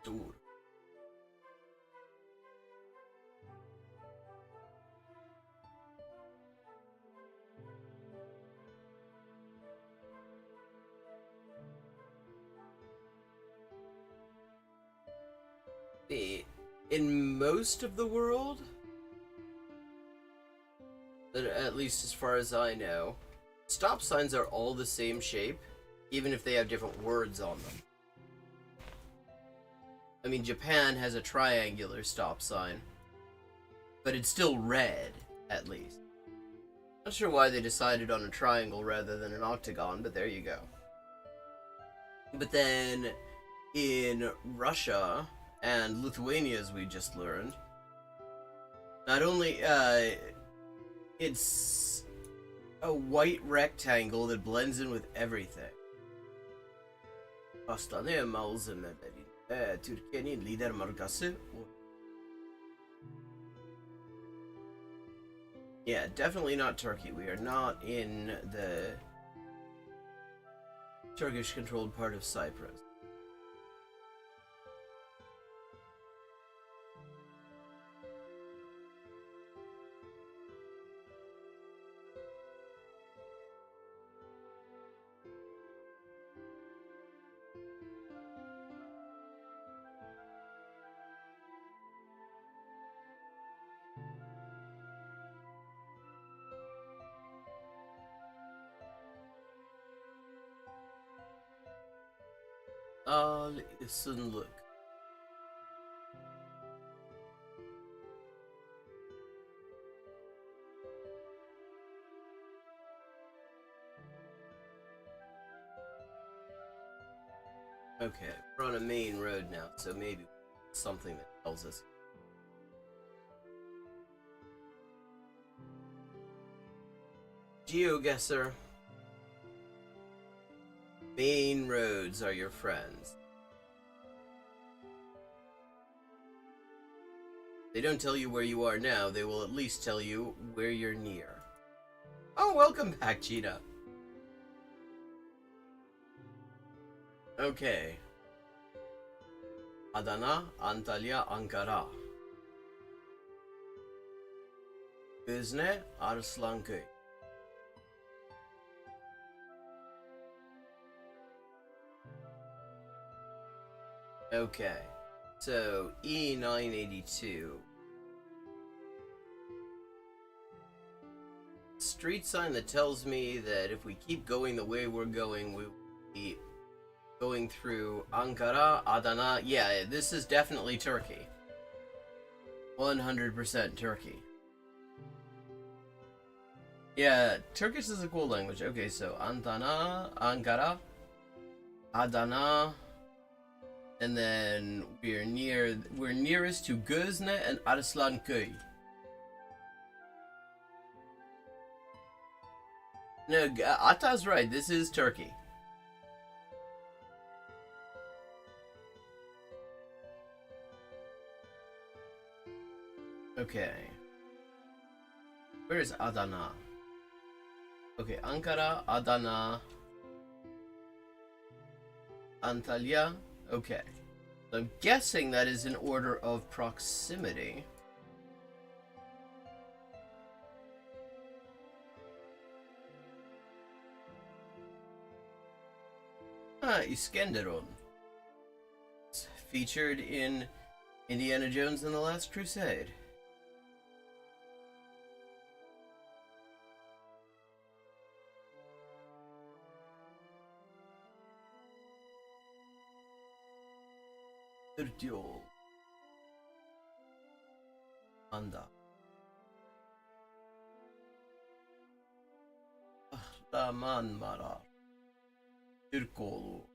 Dur. In most of the world, at least as far as I know, stop signs are all the same shape, even if they have different words on them. I mean, Japan has a triangular stop sign, but it's still red, at least. Not sure why they decided on a triangle rather than an octagon, but there you go. But then, in Russia and Lithuania, as we just learned, not only, it's a white rectangle that blends in with everything. Hastane malzemeleri Türkiye'nin lider markası. Yeah, definitely not Turkey. We are not in the Turkish-controlled part of Cyprus. Isınlık. Okay, we're on a main road now, so maybe something that tells us. GeoGuessr. Main roads are your friends. They don't tell you where you are now, they will at least tell you where you're near. Oh, welcome back, Gina. Okay. Adana, Antalya, Ankara. Gözne, Arslanköy. Okay. So, E982. Street sign that tells me that if we keep going the way we're going, we will be going through Ankara, Adana. Yeah, this is definitely Turkey. 100% Turkey. Yeah, Turkish is a cool language. Okay, so Adana, Ankara, Adana, and then we're nearest to Gözne and Arslanköy. No, Ata's right. This is Turkey. Okay. Where is Adana? Okay, Ankara, Adana, Antalya. Okay. So I'm guessing that is in order of proximity. Ah, Iskenderun. It's featured in Indiana Jones and the Last Crusade. Türtyol. Anda. Ahraman Mara. Türkoğlu.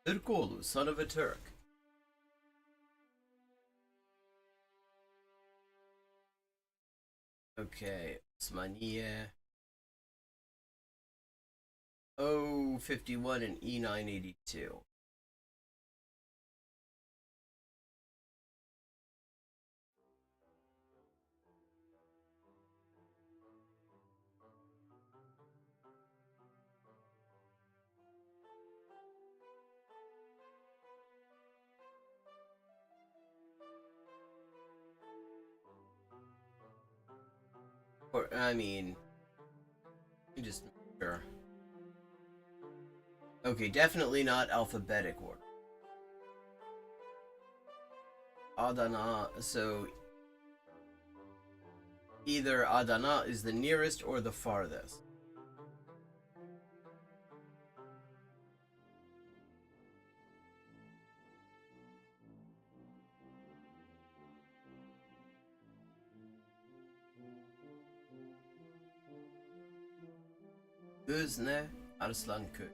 Türkoğlu, son of a Turk. Okay, Osmaniye. O51 and E982. Or, I mean, just sure. Okay, definitely not alphabetic order. Adana, so either Adana is the nearest or the farthest. Gözne, Arslanköy.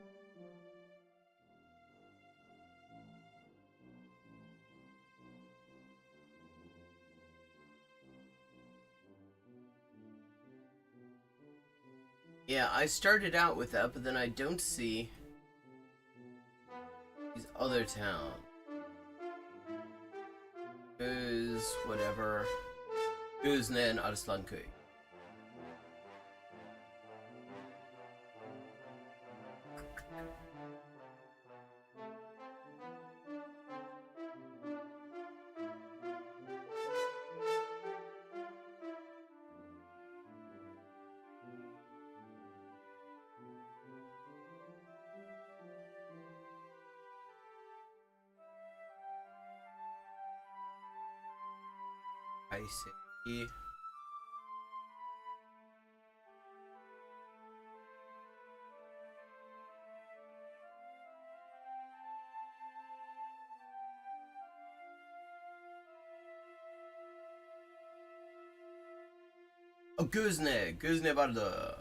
Yeah, I started out with that, but then I don't see these other towns. Whatever. Gözne and Arslanköy. I see. Oh, Gözne. Gözne vardı.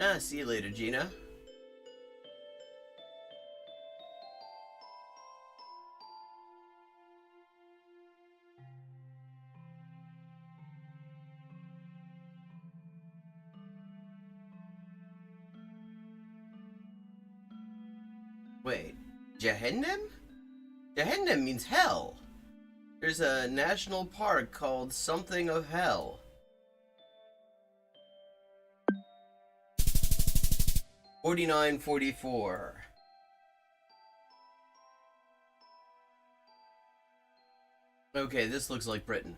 Ah, see you later, Gina. Wait, Cehennem? Gehenna means hell. There's a national park called something of hell. $49.44. Okay, this looks like Britain.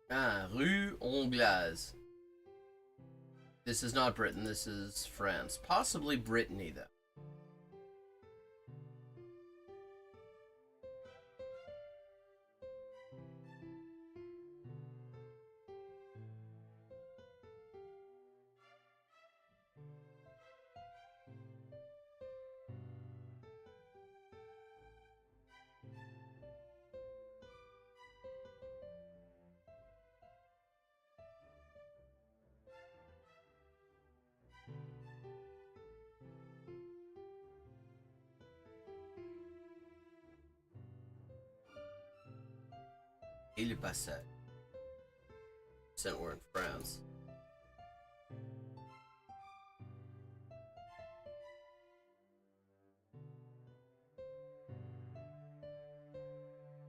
Ah, Rue Anglaise. This is not Britain, this is France. Possibly Brittany, though. Et le passage. Percent we're in France.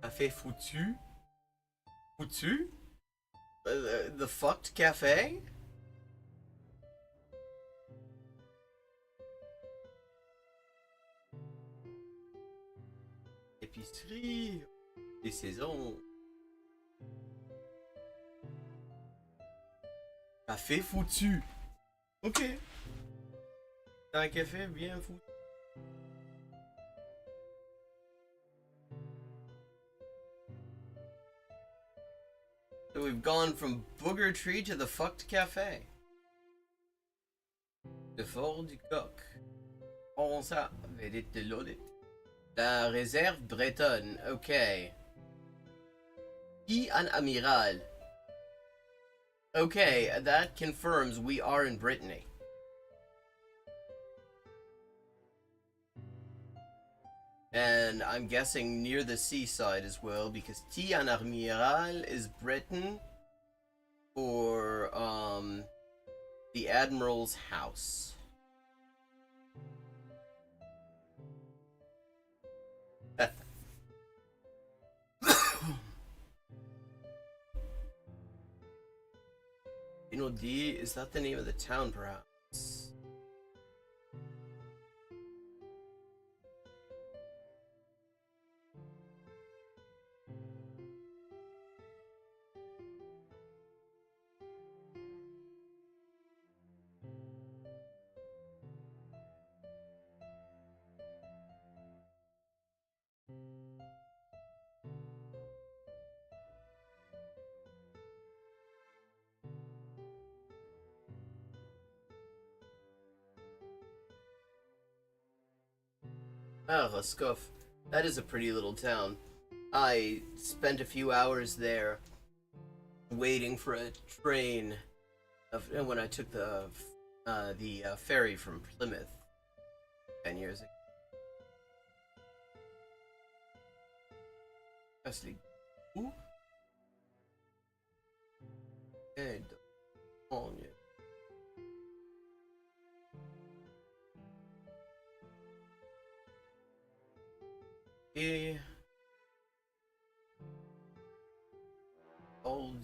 Café foutu? Foutu? The fucked cafe? Épicerie. Des saisons. Café foutu. Ok. C'est un café bien foutu. So we've gone from Booger Tree to the fucked cafe. Le fort du coq. On ça, vedette de l'audit. La réserve bretonne, ok. Qui un amiral. Okay, that confirms we are in Brittany. And I'm guessing near the seaside as well, because T an Amiral is Britain for the Admiral's house. You know, D, is that the name of the town perhaps? Ah, Roscoff. That is a pretty little town. I spent a few hours there waiting for a train when I took the ferry from Plymouth 10 years ago. Actually, où? Et old.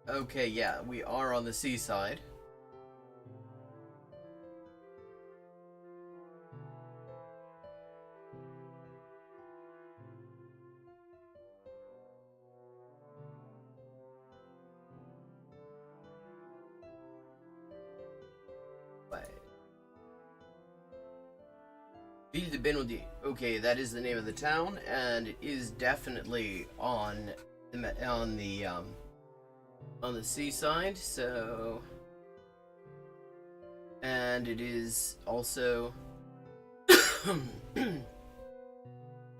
Okay, yeah, we are on the seaside. Ville de Benaudet. Okay, that is the name of the town, and it is definitely on on the seaside. So, and it is also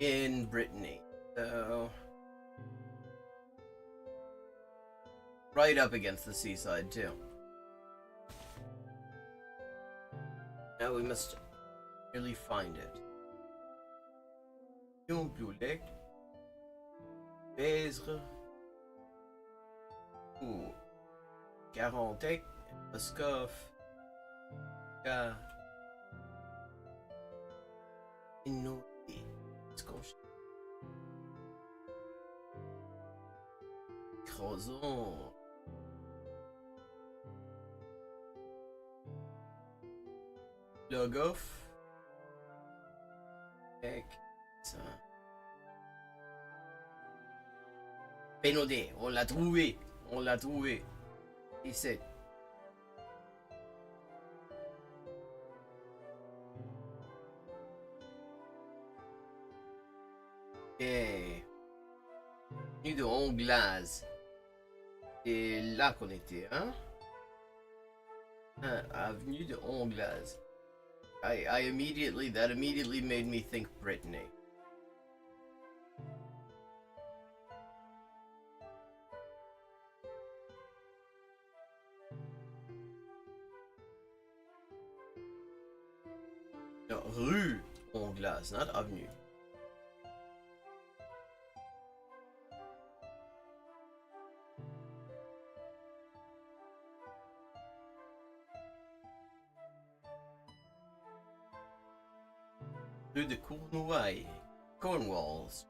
in Brittany. So, right up against the seaside too. Now we must really find it. Multiling, GeoGuessr, ou 40, Moscov, K, Inouï, Scotch, Crozon, Logoff, Ek, ça. Pénodé, on l'a trouvé, on l'a trouvé. Ici. Et avenue de Honglaz. C'est là qu'on était, hein? Avenue de Honglaz. That immediately made me think Brittany. No, rue Honglaz, not avenue. Rue de Cornouailles, Cornwalls.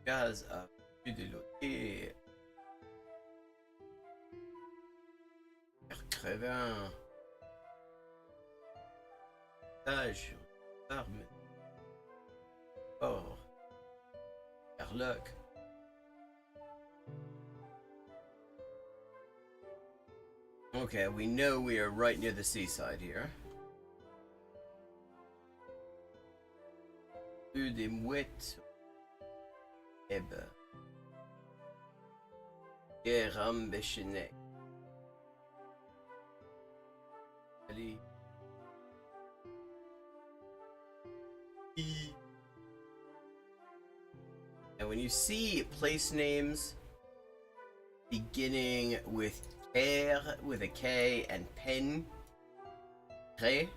Gaz avenue de Lotier. Crevin. Stage. Arme. Or. Sherlock. Okay, we know we are right near the seaside here. Rue des Mouettes. Ebbe. Gerambéchenet. Allez. And when you see place names beginning with K with a K and pen, K,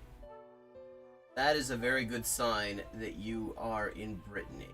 that is a very good sign that you are in Brittany.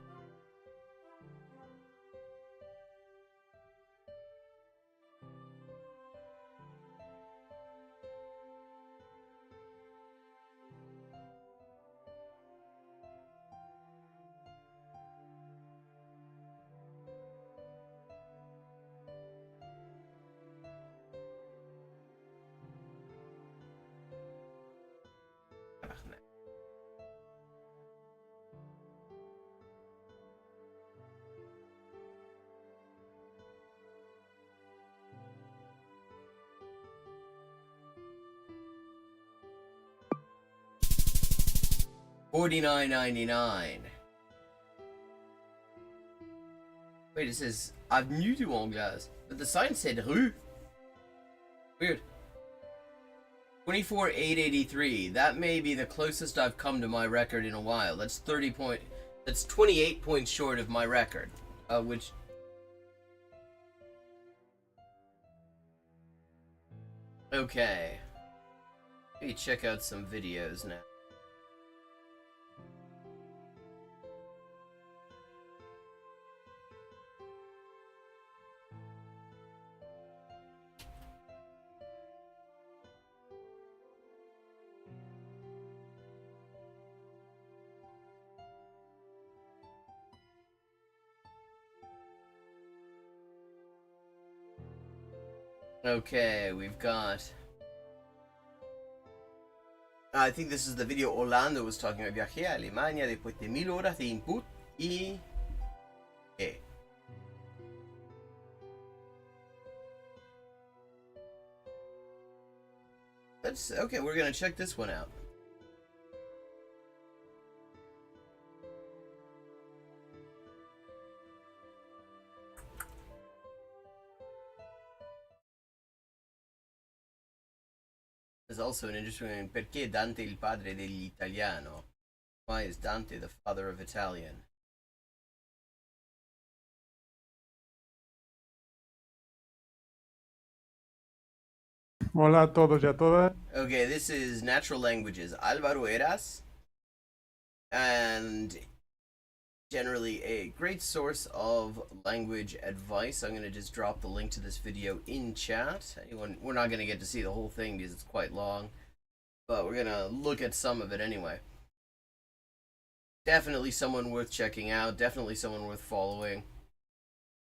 $49.99. Wait, it says Avenue du Honglaz, but the sign said Rue. Weird. 24,883. That may be the closest I've come to my record in a while. That's 28 points short of my record. Which. Okay. Let me check out some videos now. Okay, we've got... I think this is the video Orlando was talking about. Viajé a Alemania después de 1000 horas de input y... Okay, we're gonna check this one out. There's also an interesting perché Dante il padre dell'italiano? Why is Dante the father of Italian? Hola a todos y a todas. Okay, this is Natural Languages. Álvaro Eras. And generally a great source of language advice. I'm going to just drop the link to this video in chat. We're not going to get to see the whole thing because it's quite long, but we're going to look at some of it anyway. Definitely someone worth checking out, definitely someone worth following.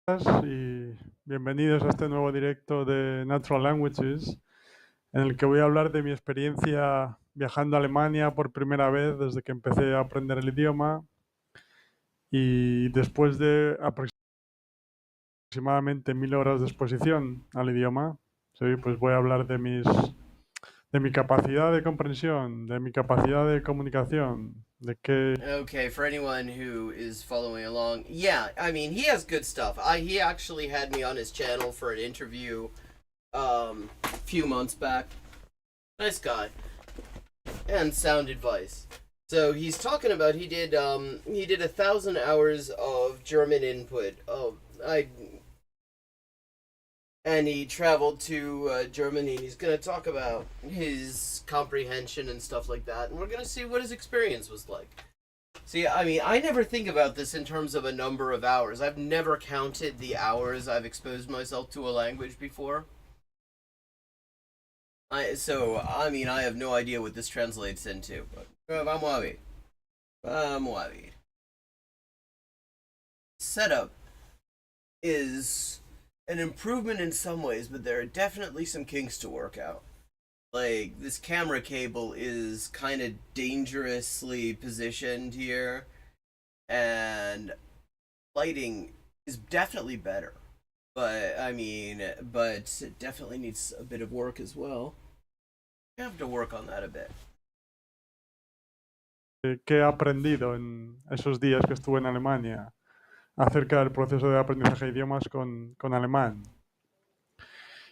Y bienvenidos a este nuevo directo de Natural Languages, en el que voy a hablar de mi experiencia viajando a Alemania por primera vez desde que empecé a aprender el idioma. Y después de aproximadamente 1000 horas de exposición al idioma, sí, pues voy a hablar de mi capacidad de comprensión, de mi capacidad de comunicación, de qué... Okay, for anyone who is following along, yeah, I mean, he has good stuff. He actually had me on his channel for an interview a few months back. Nice guy. And sound advice. So he's talking about he did 1,000 hours of German input. And he traveled to Germany, and he's going to talk about his comprehension and stuff like that, and we're going to see what his experience was like. See, I mean, I never think about this in terms of a number of hours. I've never counted the hours I've exposed myself to a language before. So, I mean, I have no idea what this translates into, but vamos a ver. Vamos a ver. Setup is an improvement in some ways, but there are definitely some kinks to work out. Like, this camera cable is kind of dangerously positioned here, and lighting is definitely better. But, I mean, it definitely needs a bit of work as well. I have to work on that a bit. ¿Qué he aprendido en esos días que estuve en Alemania acerca del proceso de aprendizaje de idiomas con alemán?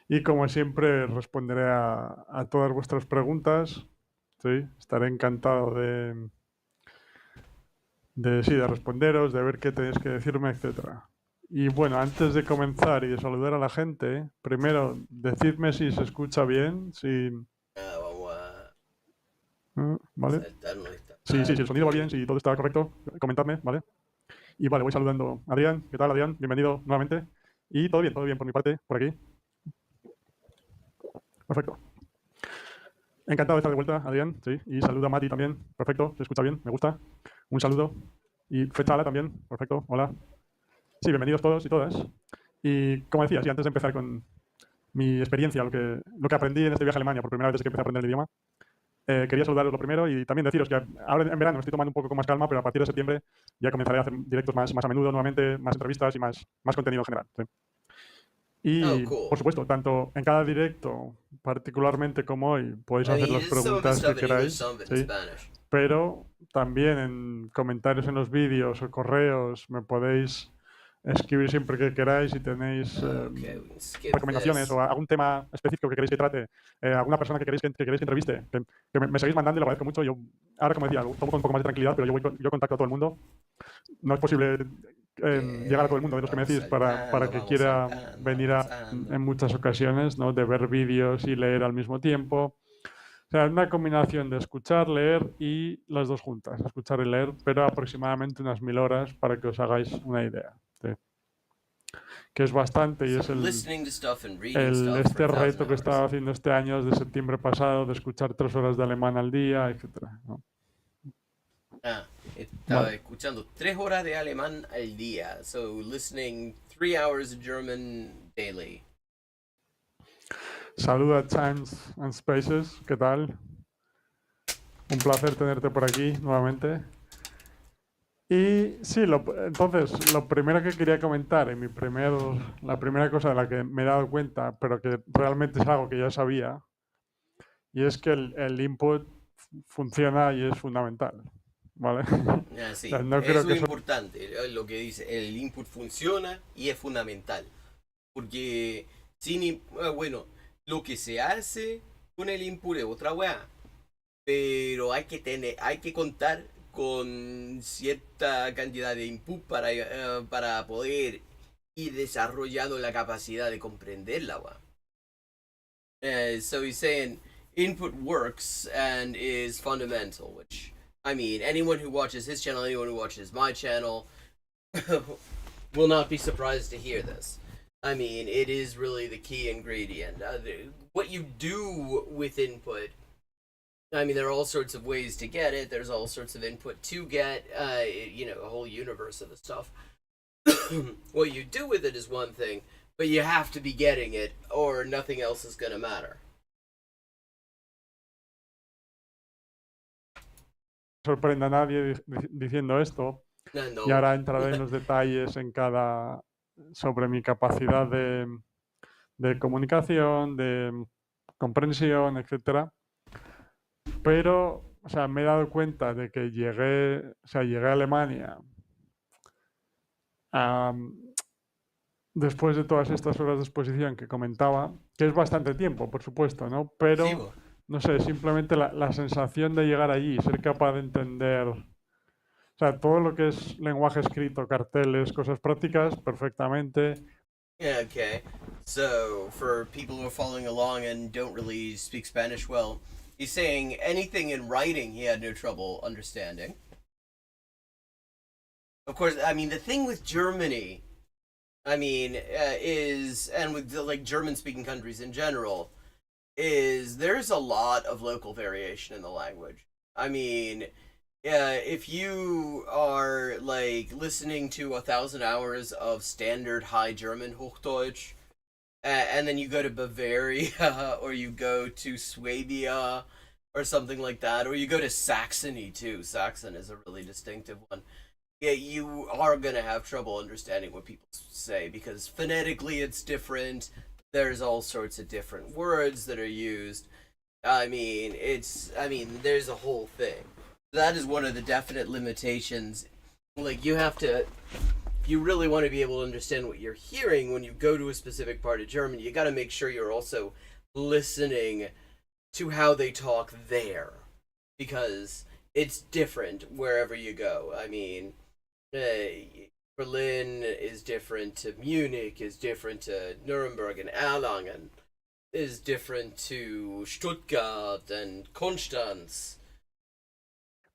Y como siempre responderé a todas vuestras preguntas. Sí, estaré encantado de responderos, de ver qué tenéis que decirme, etc. Y bueno, antes de comenzar y de saludar a la gente, primero decidme si se escucha bien, si... ¿Vale? Sí, el sonido va bien, si todo está correcto, comentadme, ¿vale? Y vale, voy saludando a Adrián. ¿Qué tal, Adrián? Bienvenido nuevamente. Y todo bien por mi parte, por aquí. Perfecto. Encantado de estar de vuelta, Adrián. Sí, y saluda a Mati también. Perfecto, se escucha bien, me gusta. Un saludo. Y Fechala también. Perfecto, hola. Sí, bienvenidos todos y todas. Y como decía, sí, antes de empezar con mi experiencia, lo que aprendí en este viaje a Alemania por primera vez desde que empecé a aprender el idioma, quería saludaros lo primero y también deciros que ahora en verano me estoy tomando un poco con más calma, pero a partir de septiembre ya comenzaré a hacer directos más a menudo nuevamente, más entrevistas y más contenido en general. ¿Sí? Y, por supuesto, tanto en cada directo, particularmente como hoy, podéis hacer las preguntas que queráis, ¿sí? Pero también en comentarios en los vídeos o correos me podéis escribir siempre que queráis si tenéis recomendaciones o algún tema específico que queréis que trate, alguna persona que queréis que entreviste, que me seguís mandando y lo agradezco mucho. Yo, ahora, como decía, lo tomo con un poco más de tranquilidad, pero yo contacto a todo el mundo. No es posible llegar a todo el mundo de los que me decís para que quiera venir en muchas ocasiones, ¿no? De ver vídeos y leer al mismo tiempo. O sea, es una combinación de escuchar, leer y las dos juntas, escuchar y leer, pero aproximadamente unas 1000 horas para que os hagáis una idea. ¿Sí? Que es bastante y es este reto que estaba haciendo este año desde septiembre pasado de escuchar 3 horas de alemán al día, etcétera, ¿no? Estaba escuchando 3 horas de alemán al día, so listening 3 hours of German daily. Saluda a Chimes and Spaces, ¿qué tal? Un placer tenerte por aquí nuevamente. Y sí, entonces, lo primero que quería comentar, la primera cosa de la que me he dado cuenta, pero que realmente es algo que ya sabía, y es que el input funciona y es fundamental, ¿vale? Sí, o sea, no eso es importante, lo que dice, el input funciona y es fundamental, porque bueno, lo que se hace con el input es otra weá. Pero hay que contar con cierta cantidad de input para poder ir desarrollando la capacidad de comprender la weá. So he's saying input works and is fundamental, which, I mean, anyone who watches his channel, anyone who watches my channel, will not be surprised to hear this. I mean, it is really the key ingredient. What you do with input, I mean, there are all sorts of ways to get it. There's all sorts of input to get, a whole universe of the stuff. What you do with it is one thing, but you have to be getting it, or nothing else is going to matter. Sorprende a nadie diciendo esto. No. Y ahora entraré en los detalles sobre mi capacidad de comunicación, de comprensión, etcétera. Pero, o sea, me he dado cuenta de que llegué a Alemania después de todas estas horas de exposición que comentaba, que es bastante tiempo, por supuesto, ¿no? Pero, Sí, no sé, simplemente la sensación de llegar allí, ser capaz de entender, o sea, todo lo que es lenguaje escrito, carteles, cosas prácticas, perfectamente. Yeah, okay. So, for people who are following along and don't really speak Spanish well, he's saying anything in writing he had no trouble understanding. Of course, I mean, the thing with Germany, I mean, and with like German-speaking countries in general, is there's a lot of local variation in the language. I mean, if you are like listening to 1,000 hours of standard high German Hochdeutsch, and then you go to Bavaria or you go to Swabia or something like that, or you go to Saxony too. Saxon is a really distinctive one. Yeah, you are gonna have trouble understanding what people say because phonetically it's different. There's all sorts of different words that are used. I mean, there's a whole thing. That is one of the definite limitations. Like, you have to, if you really want to be able to understand what you're hearing when you go to a specific part of Germany, you got to make sure you're also listening to how they talk there. Because it's different wherever you go. I mean, Berlin is different to Munich, is different to Nuremberg and Erlangen, is different to Stuttgart and Konstanz.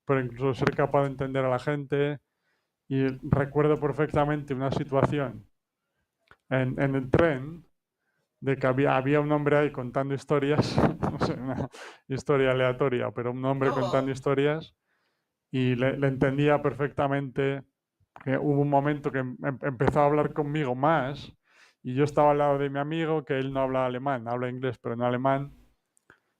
Pero incluso ser capaz de entender a la gente. Y recuerdo perfectamente una situación en el tren de que había un hombre ahí contando historias, no sé, una historia aleatoria, pero un hombre contando historias y le entendía perfectamente. Que hubo un momento que empezó a hablar conmigo más y yo estaba al lado de mi amigo que él no habla alemán, habla inglés pero no alemán.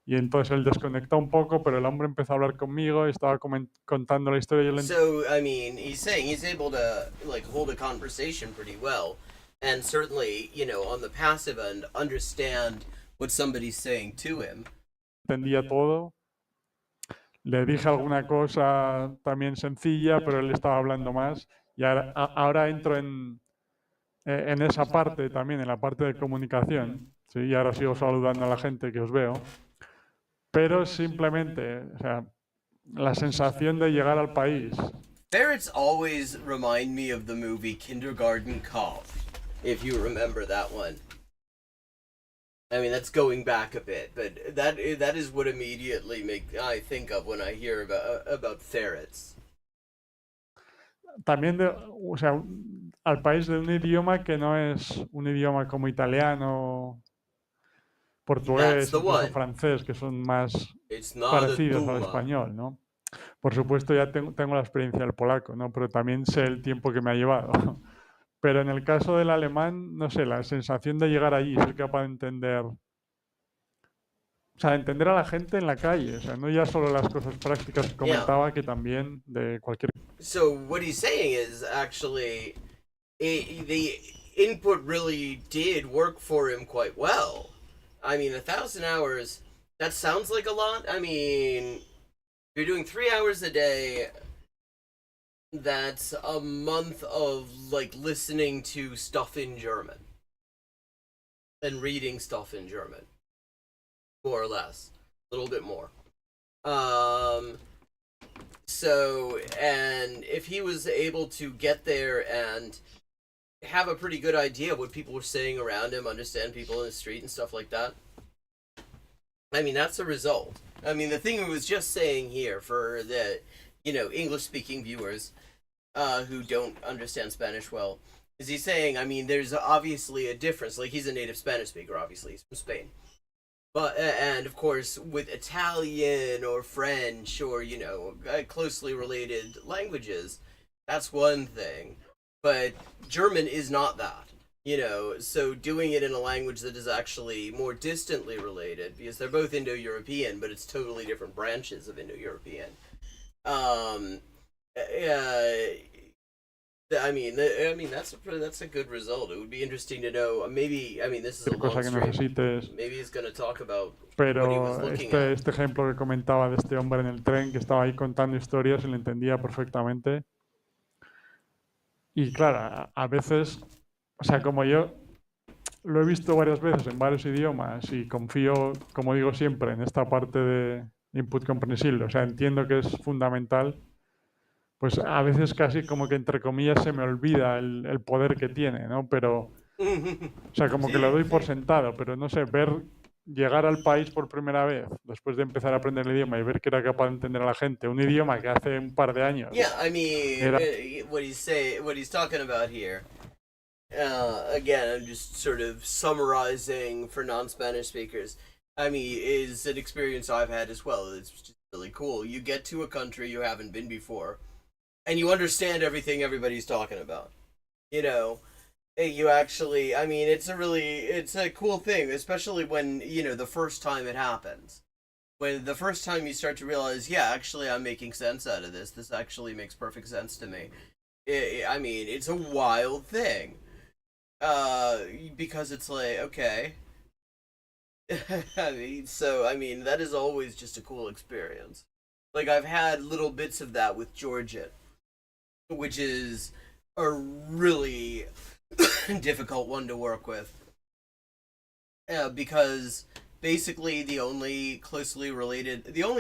Y entonces él desconectó un poco, pero el hombre empezó a hablar conmigo y estaba contando la historia. So, I mean, he's saying he's able to, like, hold a conversation pretty well. And certainly, on the passive end, understand what somebody's saying to him. Entendía todo. Le dije alguna cosa también sencilla, pero él estaba hablando más. Y ahora entro en esa parte también, en la parte de comunicación. ¿Sí? Y ahora sigo saludando a la gente que os veo. Pero simplemente, o sea, la sensación de llegar al país. Ferrets always remind me of the movie Kindergarten Cop, if you remember that one. I mean, that's going back a bit, but that is what immediately I think of when I hear about ferrets. También, o sea, al país de un idioma que no es un idioma como italiano, portugués, incluso francés, que son más parecidos al español, ¿no? Por supuesto, ya tengo la experiencia del polaco, ¿no? Pero también sé el tiempo que me ha llevado. Pero en el caso del alemán, no sé, la sensación de llegar allí, ser capaz de entender, o sea, entender a la gente en la calle, o sea, no ya solo las cosas prácticas que comentaba, que también de cualquier. So what he's saying is actually, the input really did work for him quite well. I mean, 1,000 hours, that sounds like a lot. I mean, you're doing 3 hours a day. That's a month of, like, listening to stuff in German. And reading stuff in German. more or less, a little bit more. So, and if he was able to get there and have a pretty good idea of what people were saying around him, understand people in the street and stuff like that, I mean, that's a result. I mean, the thing he was just saying here for the, English-speaking viewers who don't understand Spanish well, is he's saying, I mean, there's obviously a difference. Like, he's a native Spanish speaker, obviously. He's from Spain. But, and of course, with Italian or French or, closely related languages, that's one thing. But German is not that. So doing it in a language that is actually more distantly related, because they're both Indo-European, but it's totally different branches of Indo-European. I mean, that's a good result. It would be interesting to know. Maybe, I mean, this is a long stream. Maybe he's going to talk about what he was Pero looking at. este ejemplo que comentaba de este hombre en el tren que estaba ahí contando historias y lo entendía perfectamente. Y claro, a veces, o sea, como yo lo he visto varias veces en varios idiomas y confío, como digo siempre, en esta parte de input comprensible, o sea, entiendo que es fundamental, pues a veces casi como que entre comillas se me olvida el poder que tiene, ¿no? Pero, o sea, como que lo doy por sentado, pero no sé, llegar al país por primera vez, después de empezar a aprender el idioma y ver que era capaz de entender a la gente, un idioma que hace un par de años. Yeah, I mean, what he's talking about here. Again, I'm just sort of summarizing for non-Spanish speakers. I mean, is an experience I've had as well. It's just really cool. You get to a country you haven't been before, and you understand everything everybody's talking about. You actually, I mean, it's a cool thing, especially when, the first time it happens. When the first time you start to realize, yeah, actually I'm making sense out of this. This actually makes perfect sense to me. I mean, it's a wild thing. Because it's like, okay. I mean, that is always just a cool experience. Like, I've had little bits of that with Georgian, which is a really difficult one to work with. Because basically the only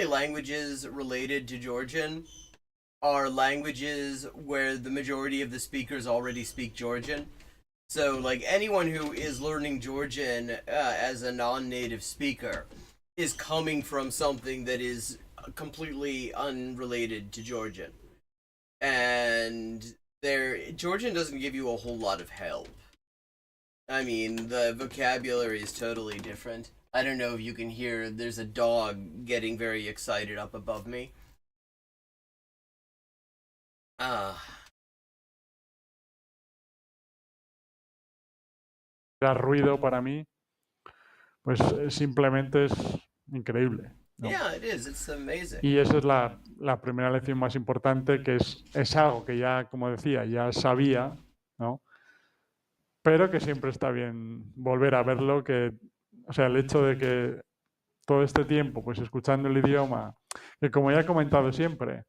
languages related to Georgian are languages where the majority of the speakers already speak Georgian. So, like, anyone who is learning Georgian as a non-native speaker is coming from something that is completely unrelated to Georgian. And Georgian doesn't give you a whole lot of help. I mean, the vocabulary is totally different. I don't know if you can hear, there's a dog getting very excited up above me. Ruido para mí, pues simplemente es increíble, ¿no? Yeah, it is. It's amazing. Y esa es la primera lección más importante, que es algo que ya, como decía, ya sabía, ¿no? Pero que siempre está bien volver a verlo, o sea, el hecho de que todo este tiempo, pues escuchando el idioma, que como ya he comentado siempre,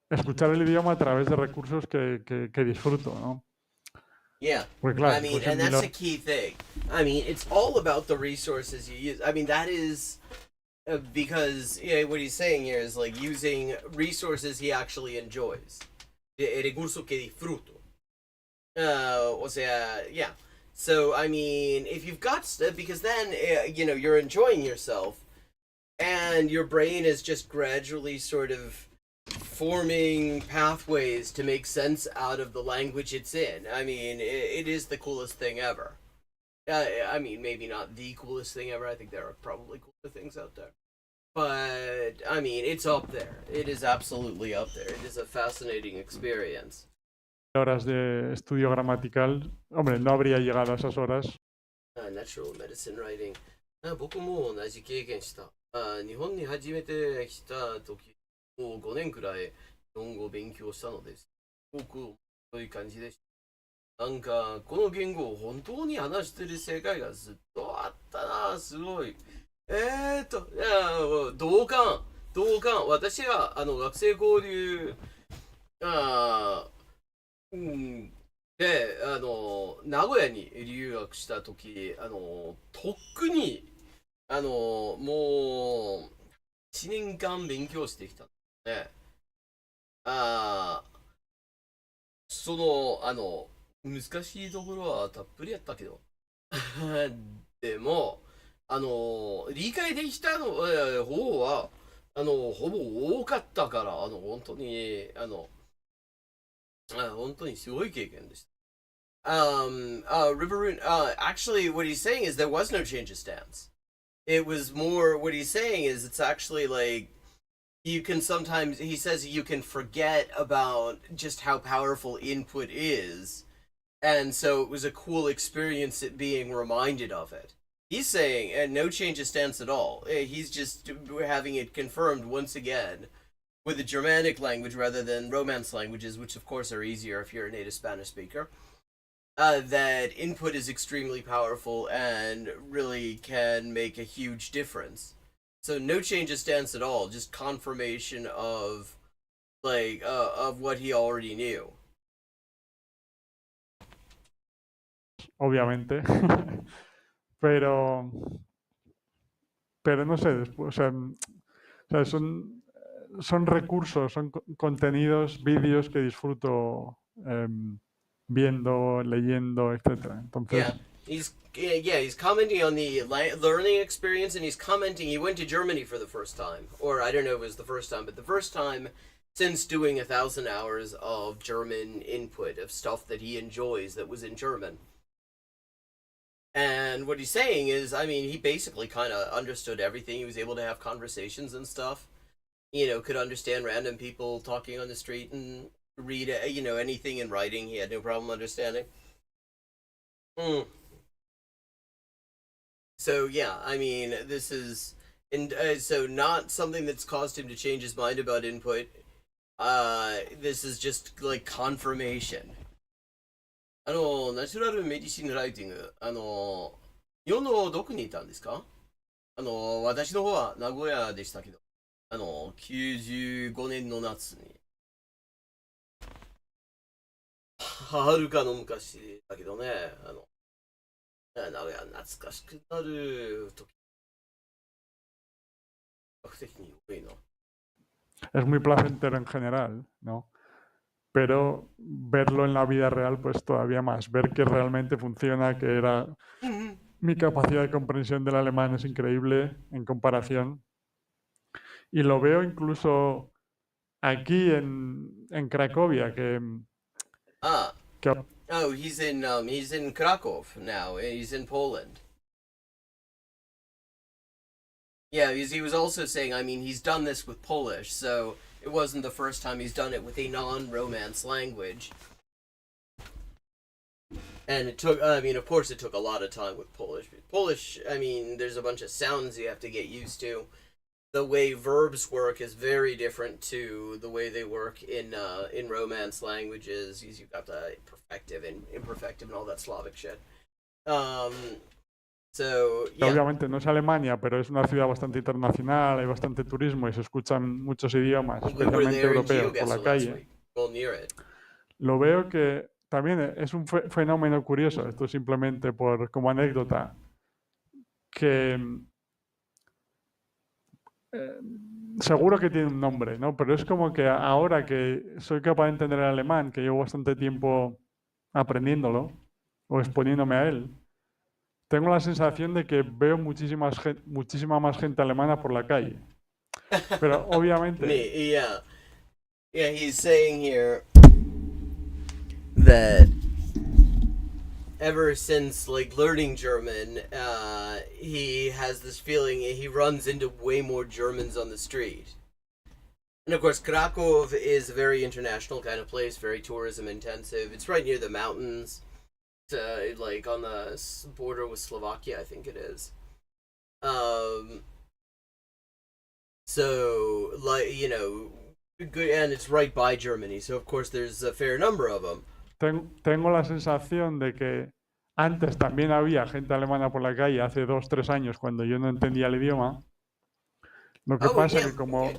escuchar el idioma a través de recursos que disfruto, ¿no? Yeah, claro, I mean, and that's the key thing. I mean, it's all about the resources you use. I mean, that is because what he's saying here is like using resources he actually enjoys. El recurso que disfruto. O sea, yeah. So, I mean, if you've got because then you're enjoying yourself, and your brain is just gradually sort of forming pathways to make sense out of the language it's in. I mean, it is the coolest thing ever. I mean, maybe not the coolest thing ever. I think there are probably cooler things out there. But, I mean, it's up there. It is absolutely up there. It is a fascinating experience. Horas de estudio gramatical, hombre, no habría llegado a esas horas. Natural medicine writing. 僕も同じ経験した。日本に初めて来た時、もう5年くらい日本語を勉強したのです。すごく面白い感じでした。なんか、この言語を本当に話してる世界がずっとあったな、すごい。同感。私は学生交流、で、名古屋に留学した時、とっくに、もう、1年間勉強してきたんですね。あー、難しいところはたっぷりやったけど。でも、理解できた方は、ほぼ多かったから、本当に、本当にすごい経験でした。Riveroon, actually, what he's saying is there was no change of stance. It was more, what he's saying is it's actually like, you can sometimes, he says you can forget about just how powerful input is. And so it was a cool experience at being reminded of it. He's saying, and no change of stance at all. He's just having it confirmed once again with the Germanic language rather than Romance languages, which of course are easier if you're a native Spanish speaker. That input is extremely powerful and really can make a huge difference. So no change of stance at all, just confirmation of of what he already knew. Obviamente. pero, pero no sé, después, o sea, son recursos, son contenidos, vídeos que disfruto viendo, leyendo, etcétera. Entonces, He's commenting on the learning experience, and he's commenting he went to Germany for the first time, or I don't know if it was the first time, but the first time since doing 1,000 hours of German input of stuff that he enjoys that was in German. And what he's saying is, I mean, he basically kind of understood everything. He was able to have conversations and stuff. Could understand random people talking on the street and read, anything in writing. He had no problem understanding. So yeah, I mean, this is, and so not something that's caused him to change his mind about input. This is just like confirmation. ナチュラルメディシンライティング、日本のどこにいたんですか？私の方は名古屋でしたけど、95年の夏に、はるかの昔だけどね、名古屋懐かしくなる時、比較的に多いの。es muy placentero en general, ¿no? Pero verlo en la vida real, pues todavía más. Ver que realmente funciona, que era... Mi capacidad de comprensión del alemán es increíble en comparación. Y lo veo incluso aquí en Cracovia, que Oh, he's in Krakow now. He's in Poland. Yeah, he was also saying, I mean, he's done this with Polish, so it wasn't the first time he's done it with a non-Romance language. And it took, I mean, of course it took a lot of time with Polish. Polish, I mean, there's a bunch of sounds you have to get used to. The way verbs work is very different to the way they work in Romance languages. You've got the perfective and imperfective and all that Slavic shit. So, yeah. Obviamente no es Alemania, pero es una ciudad bastante internacional, hay bastante turismo y se escuchan muchos idiomas, especialmente europeos, por la calle. Lo veo que también es un fenómeno curioso, esto simplemente como anécdota, que seguro que tiene un nombre, ¿no? Pero es como que ahora que soy capaz de entender el alemán, que llevo bastante tiempo aprendiéndolo o exponiéndome a él, tengo la sensación de que veo muchísima más gente alemana por la calle. Pero obviamente... Yeah, he's saying here that ever since like learning German, he has this feeling he runs into way more Germans on the street. And of course, Krakow is a very international kind of place, very tourism intensive. It's right near the mountains. Like on the border with Slovakia, I think it is. So, like, good, and it's right by Germany, so of course there's a fair number of them. Tengo la sensación de que antes también había gente alemana por la calle, hace 2-3 años, cuando yo no entendía el idioma. Lo que pasa es que como...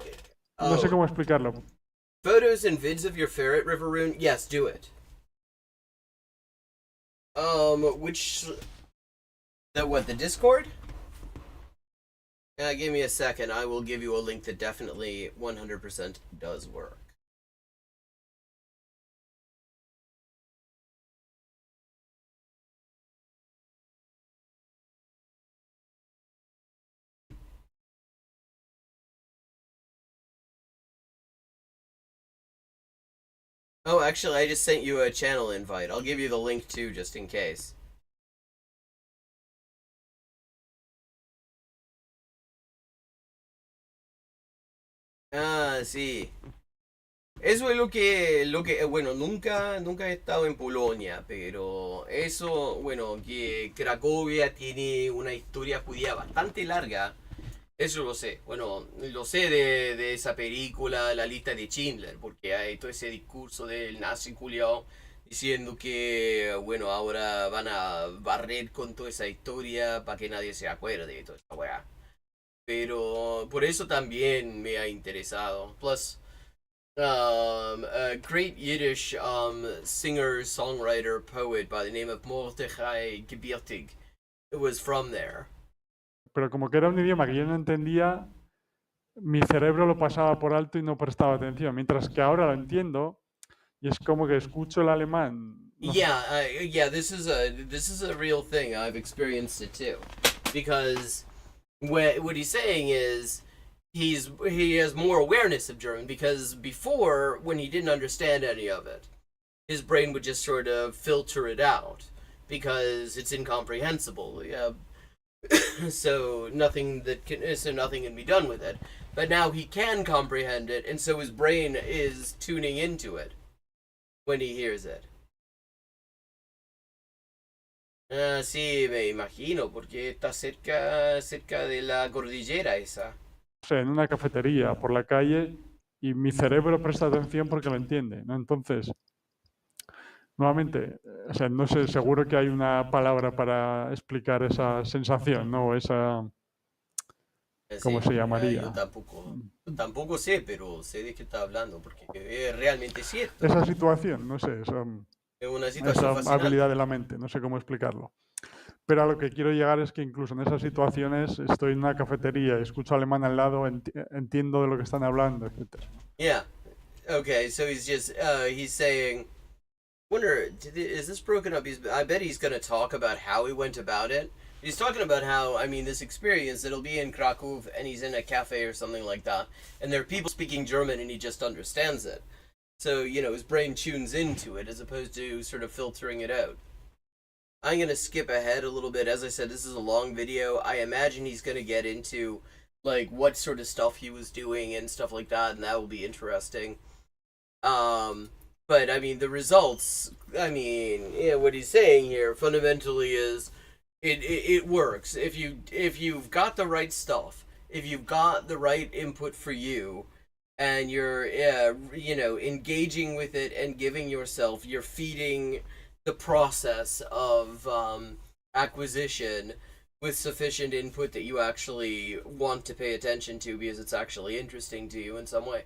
No sé cómo explicarlo. Photos and vids of your ferret, Riveroon? Yes, do it. Which the Discord? Give me a second. I will give you a link that definitely 100% does work. Oh, actually, I just sent you a channel invite. I'll give you the link too, just in case. Ah, sí. Eso es bueno, nunca he estado en Polonia, pero eso, bueno, que Cracovia tiene una historia judía bastante larga. Eso lo sé. Bueno, lo sé de esa película, La lista de Schindler, porque hay todo ese discurso del nazi culiao diciendo que, bueno, ahora van a barrer con toda esa historia para que nadie se acuerde de toda esa weá. Pero por eso también me ha interesado. Plus, a great Yiddish singer, songwriter, poet by the name of Mordechai Gebirtig was from there. Pero como que era un idioma que yo no entendía, mi cerebro lo pasaba por alto y no prestaba atención, mientras que ahora lo entiendo y es como que escucho el alemán. No sé. Yeah, this is a real thing. I've experienced it too, because what he's saying is he has more awareness of German, because before, when he didn't understand any of it, his brain would just sort of filter it out because it's incomprehensible. Yeah. So nothing can be done with it. But now he can comprehend it, and so his brain is tuning into it when he hears it. Ah, sí, me imagino, porque está cerca de la cordillera esa. O sea, en una cafetería, por la calle, y mi cerebro presta atención porque lo entiende, ¿no? Entonces, nuevamente, o sea, no sé, seguro que hay una palabra para explicar esa sensación, ¿no? Esa, ¿cómo se llamaría? Yo tampoco sé, pero sé de qué está hablando, porque es realmente cierto. Esa situación, no sé, Es una situación esa fascinante. habilidad de la mente, no sé cómo explicarlo. Pero a lo que quiero llegar es que incluso en esas situaciones estoy en una cafetería, escucho alemán al lado, entiendo de lo que están hablando, etc. Yeah. Okay, so he's saying, wonder, is this broken up? I bet he's going to talk about how he went about it. He's talking about how, I mean, this experience, it'll be in Krakow, and he's in a cafe or something like that, and there are people speaking German, and he just understands it. So, you know, his brain tunes into it as opposed to sort of filtering it out. I'm going to skip ahead a little bit. As I said, this is a long video. I imagine he's going to get into, like, what sort of stuff he was doing and stuff like that, and that will be interesting. But, I mean, the results, I mean, yeah, what he's saying here fundamentally is it works. If you've got the right stuff, if you've got the right input for you, and you're, you know, engaging with it and giving yourself, you're feeding the process of acquisition with sufficient input that you actually want to pay attention to because it's actually interesting to you in some way,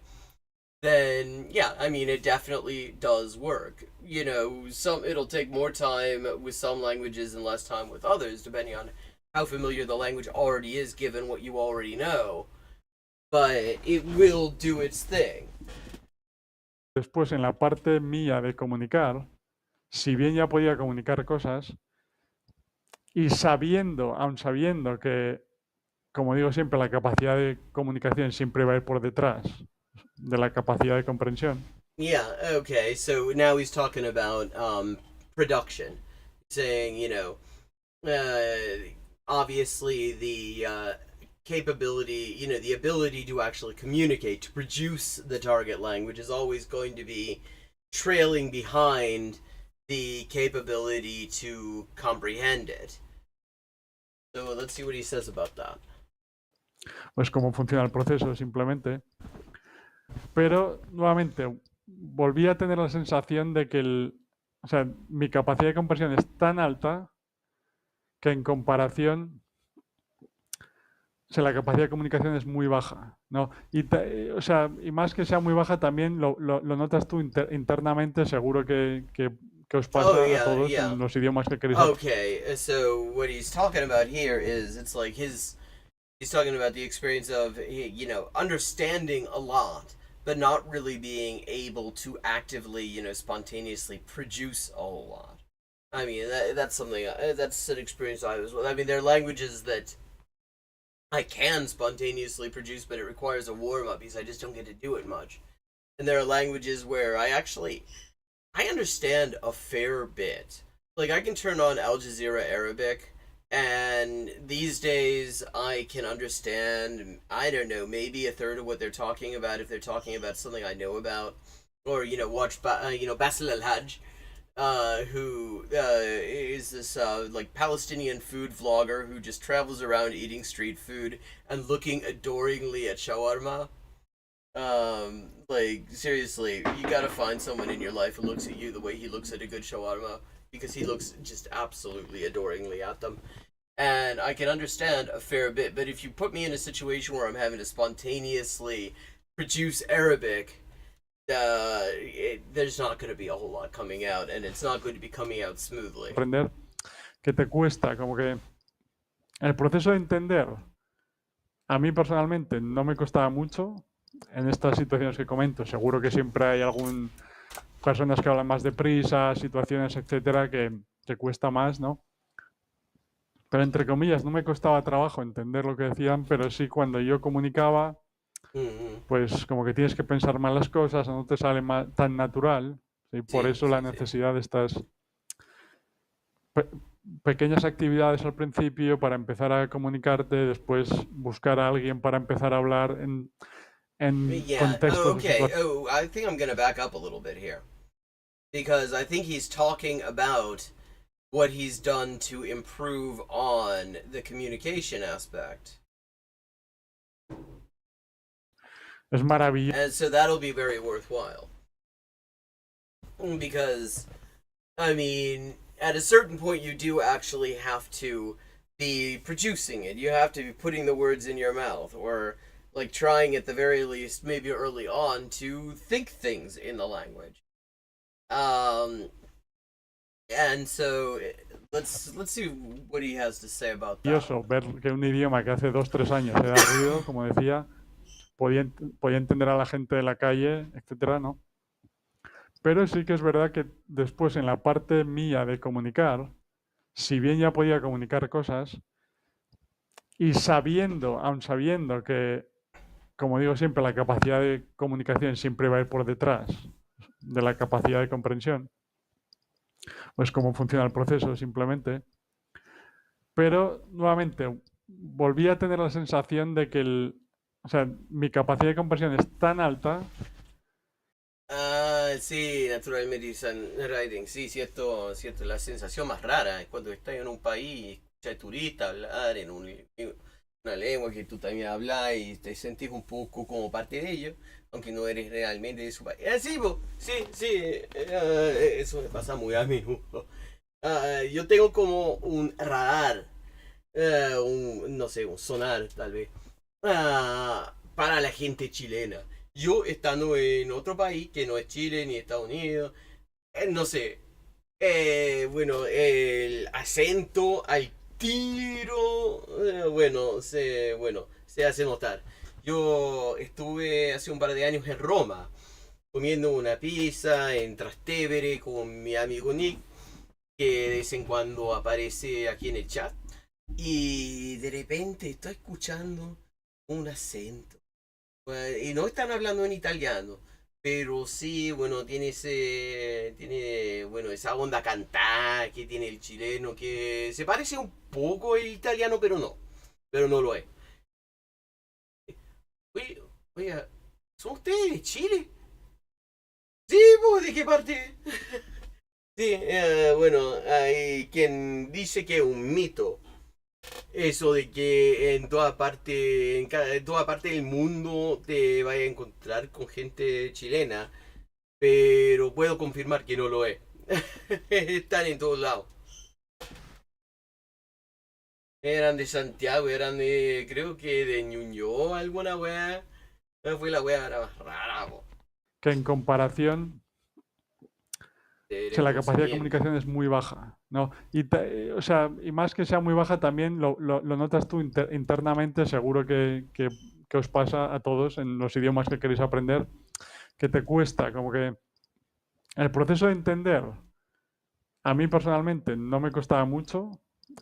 then yeah, I mean, it definitely does work. You know, it'll take more time with some languages and less time with others, depending on how familiar the language already is, given what you already know. But it will do its thing. Después, en la parte mía de comunicar, si bien ya podía comunicar cosas, y aun sabiendo que, como digo siempre, la capacidad de comunicación siempre va a ir por detrás de la capacidad de comprensión. Yeah, okay, so now he's talking about production. Saying, you know, obviously the capability, you know, the ability to actually communicate, to produce the target language is always going to be trailing behind the capability to comprehend it. So let's see what he says about that. Pues cómo funciona el proceso, simplemente. Pero, nuevamente, volví a tener la sensación de que o sea, mi capacidad de comprensión es tan alta que en comparación, o sea, la capacidad de comunicación es muy baja, ¿no? O sea, y más que sea muy baja, también lo notas tú internamente, seguro que qué os pasa a todos en los idiomas que queréis aprender. Okay, so what he's talking about here is it's like he's talking about the experience of understanding a lot but not really being able to actively spontaneously produce a whole lot. I mean that's something that's an experience I was with. I mean there are languages that I can spontaneously produce but it requires a warm up because I just don't get to do it much. And there are languages where I understand a fair bit. Like I can turn on Al Jazeera Arabic, and these days I can understand, I don't know, maybe a third of what they're talking about if they're talking about something I know about, or watch Basil Al Hajj, who is this like Palestinian food vlogger who just travels around eating street food and looking adoringly at shawarma. Like seriously, you gotta find someone in your life who looks at you the way he looks at a good shawarma, because he looks just absolutely adoringly at them. And I can understand a fair bit, but if you put me in a situation where I'm having to spontaneously produce Arabic, there's not going to be a whole lot coming out, and it's not going to be coming out smoothly. Aprender que te cuesta, como que el proceso de entender, a mí personalmente no me costaba mucho en estas situaciones que comento. Seguro que siempre hay personas que hablan más deprisa, situaciones, etcétera, que cuesta más, ¿no? Pero entre comillas, no me costaba trabajo entender lo que decían, pero sí cuando yo comunicaba, pues como que tienes que pensar más las cosas, no te sale tan natural. ¿Sí? Por eso la necesidad de estas pequeñas actividades al principio para empezar a comunicarte, después buscar a alguien para empezar a hablar en contextos. I think I'm going to back up a little bit here, because I think he's talking about what he's done to improve on the communication aspect. Es maravilloso. And so that'll be very worthwhile. Because, I mean, at a certain point you do actually have to be producing it. You have to be putting the words in your mouth, or like trying at the very least, maybe early on, to think things in the language. And so let's see what he has to say about that. Ver que un idioma que hace 2-3 años era ruido, como decía, podía entender a la gente de la calle, etcétera, ¿no? Pero sí que es verdad que después en la parte mía de comunicar, si bien ya podía comunicar cosas, y aun sabiendo que, como digo siempre, la capacidad de comunicación siempre va a ir por detrás de la capacidad de comprensión, pues cómo funciona el proceso simplemente. Pero nuevamente volví a tener la sensación de que mi capacidad de comprensión es tan alta. Sí, naturalmente dicen writing, sí, cierto, la sensación más rara es cuando estás en un país y escuchas turistas hablar en una lengua que tú también hablas y te sentís un poco como parte de ellos, aunque no eres realmente de su país. Eso me pasa muy a menudo. Yo tengo como un radar, no sé, un sonar tal vez, para la gente chilena. Yo estando en otro país que no es Chile ni Estados Unidos, no sé, bueno, el acento al tiro, se hace notar. Yo estuve hace un par de años en Roma, comiendo una pizza en Trastevere con mi amigo Nick, que de vez en cuando aparece aquí en el chat, y de repente estoy escuchando un acento. Y no están hablando en italiano, pero sí, bueno, tiene esa onda cantada que tiene el chileno, que se parece un poco al italiano, pero no lo es. Oiga, ¿son ustedes de Chile? Sí, pues, ¿de qué parte? Sí, bueno, hay quien dice que es un mito eso de que en toda parte del mundo te vayas a encontrar con gente chilena, pero puedo confirmar que no lo es. Están en todos lados. Eran de Santiago, eran de, creo que de Ñuñoa, alguna weá. Fue la weá más rara, po. Que en comparación Sí, la capacidad de comunicación es muy baja, ¿no? O sea, y más que sea muy baja, también lo notas tú internamente, seguro que os pasa a todos en los idiomas que queréis aprender, que te cuesta, como que el proceso de entender, a mí personalmente no me costaba mucho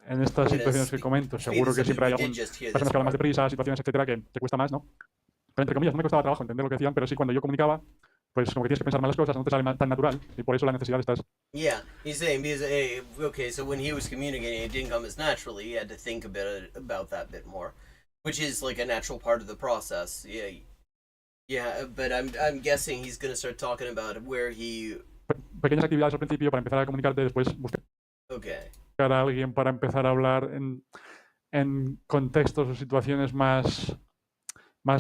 en estas situaciones que comento. Seguro que siempre hay personas que hablan más deprisa, situaciones, etcétera, que te cuesta más, ¿no? Pero entre comillas, no me costaba trabajo entender lo que decían, pero sí cuando yo comunicaba, pues como que tienes que pensar más las cosas, no te sale tan natural, y por eso la necesidad de estas. Yeah, he's saying because okay, so when he was communicating, it didn't come as naturally. He had to think a bit about that bit more, which is like a natural part of the process. Yeah, yeah, but I'm guessing he's gonna start talking about where he. Pequeñas actividades al principio para empezar a comunicarte, después buscar Okay. a alguien para empezar a hablar en contextos o situaciones más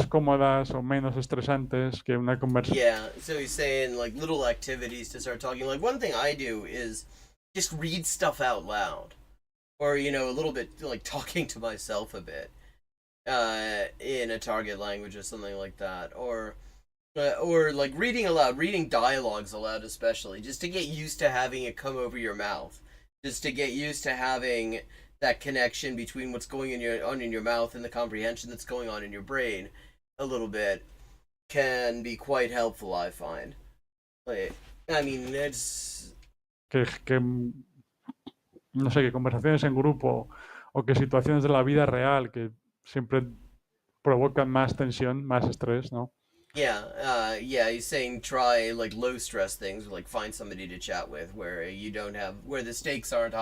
cómodas o menos estresantes que una conversación. Yeah, so he's saying like little activities to start talking. Like one thing I do is just read stuff out loud, or a little bit like talking to myself a bit, in a target language or something like that, or like reading aloud, reading dialogues aloud, especially just to get used to having it come over your mouth, just to get used to having that connection between what's going on in your mouth and the comprehension that's going on in your brain a little bit can be quite helpful, I find. Like, I mean, it's que no sé, que conversaciones en grupo o que situaciones de la vida real que siempre provocan más tensión, más estrés, ¿no? yeah, he's saying try like low stress things, like find somebody to chat with where where the stakes aren't